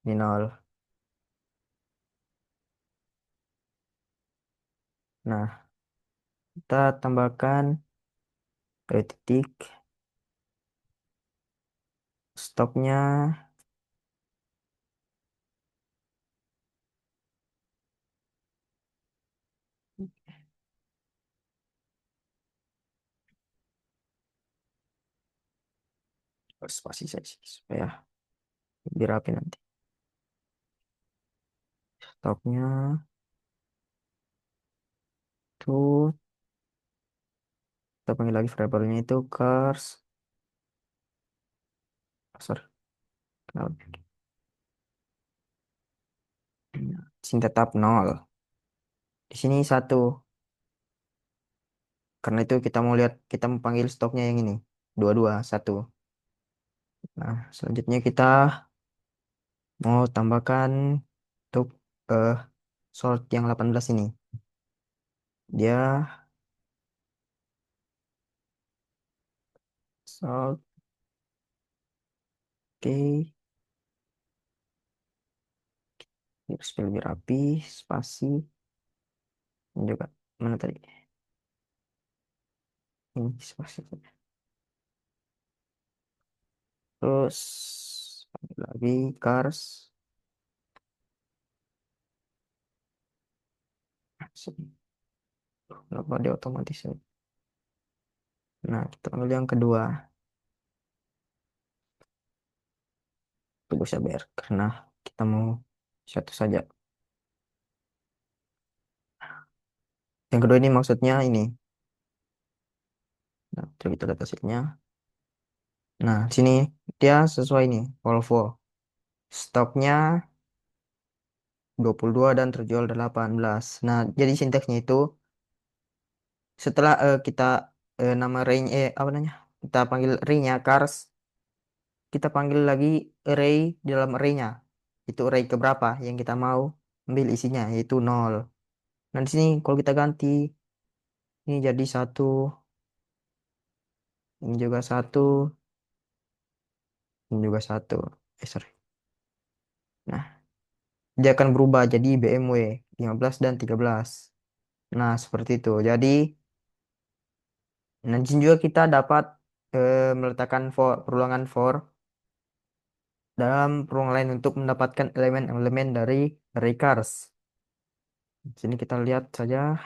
Speaker 1: ini 0. Nah, kita tambahkan titik stopnya spasi saja supaya lebih rapi nanti. Stopnya tuh kita panggil lagi variabelnya itu cars. Sorry, kenapa? Sini tetap 0. Di sini 1. Karena itu kita mau lihat, kita mau panggil stopnya yang ini. 22 1. Nah, selanjutnya kita mau tambahkan untuk eh sort yang 18 ini. Dia oke, supaya lebih rapi, spasi, ini juga mana tadi? Ini spasi. Terus panggil lagi cars. Sini. Kenapa dia otomatis ya? Nah, kita panggil yang kedua. Tunggu sabar karena kita mau satu saja. Yang kedua ini maksudnya ini. Nah, coba kita lihat hasilnya. Nah, sini dia sesuai nih, Volvo. Stoknya 22 dan terjual 18. Nah, jadi sinteksnya itu setelah kita nama array apa namanya? Kita panggil array-nya cars, kita panggil lagi array di dalam array-nya. Itu array keberapa yang kita mau ambil isinya yaitu 0. Nah, di sini kalau kita ganti ini jadi satu, ini juga satu, ini juga satu. Sorry. Nah, dia akan berubah jadi BMW 15 dan 13. Nah, seperti itu. Jadi, nanti juga kita dapat meletakkan perulangan for dalam perulangan lain untuk mendapatkan elemen-elemen dari array cars. Di sini kita lihat saja,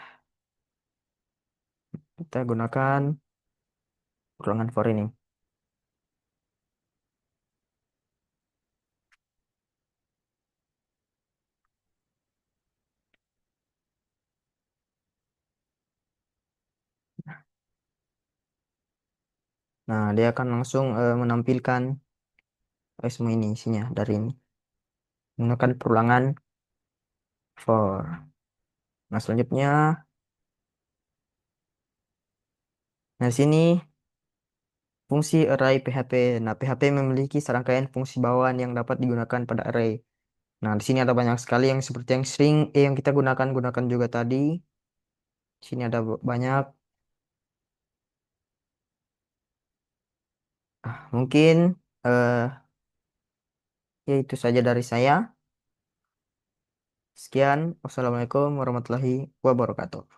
Speaker 1: kita gunakan perulangan for ini. Nah, dia akan langsung menampilkan semua ini isinya dari ini. Menggunakan perulangan for. Nah, selanjutnya, nah sini fungsi array PHP. Nah, PHP memiliki serangkaian fungsi bawaan yang dapat digunakan pada array. Nah, di sini ada banyak sekali yang seperti yang string yang kita gunakan juga tadi. Di sini ada banyak. Mungkin eh ya itu saja dari saya. Sekian, wassalamualaikum warahmatullahi wabarakatuh.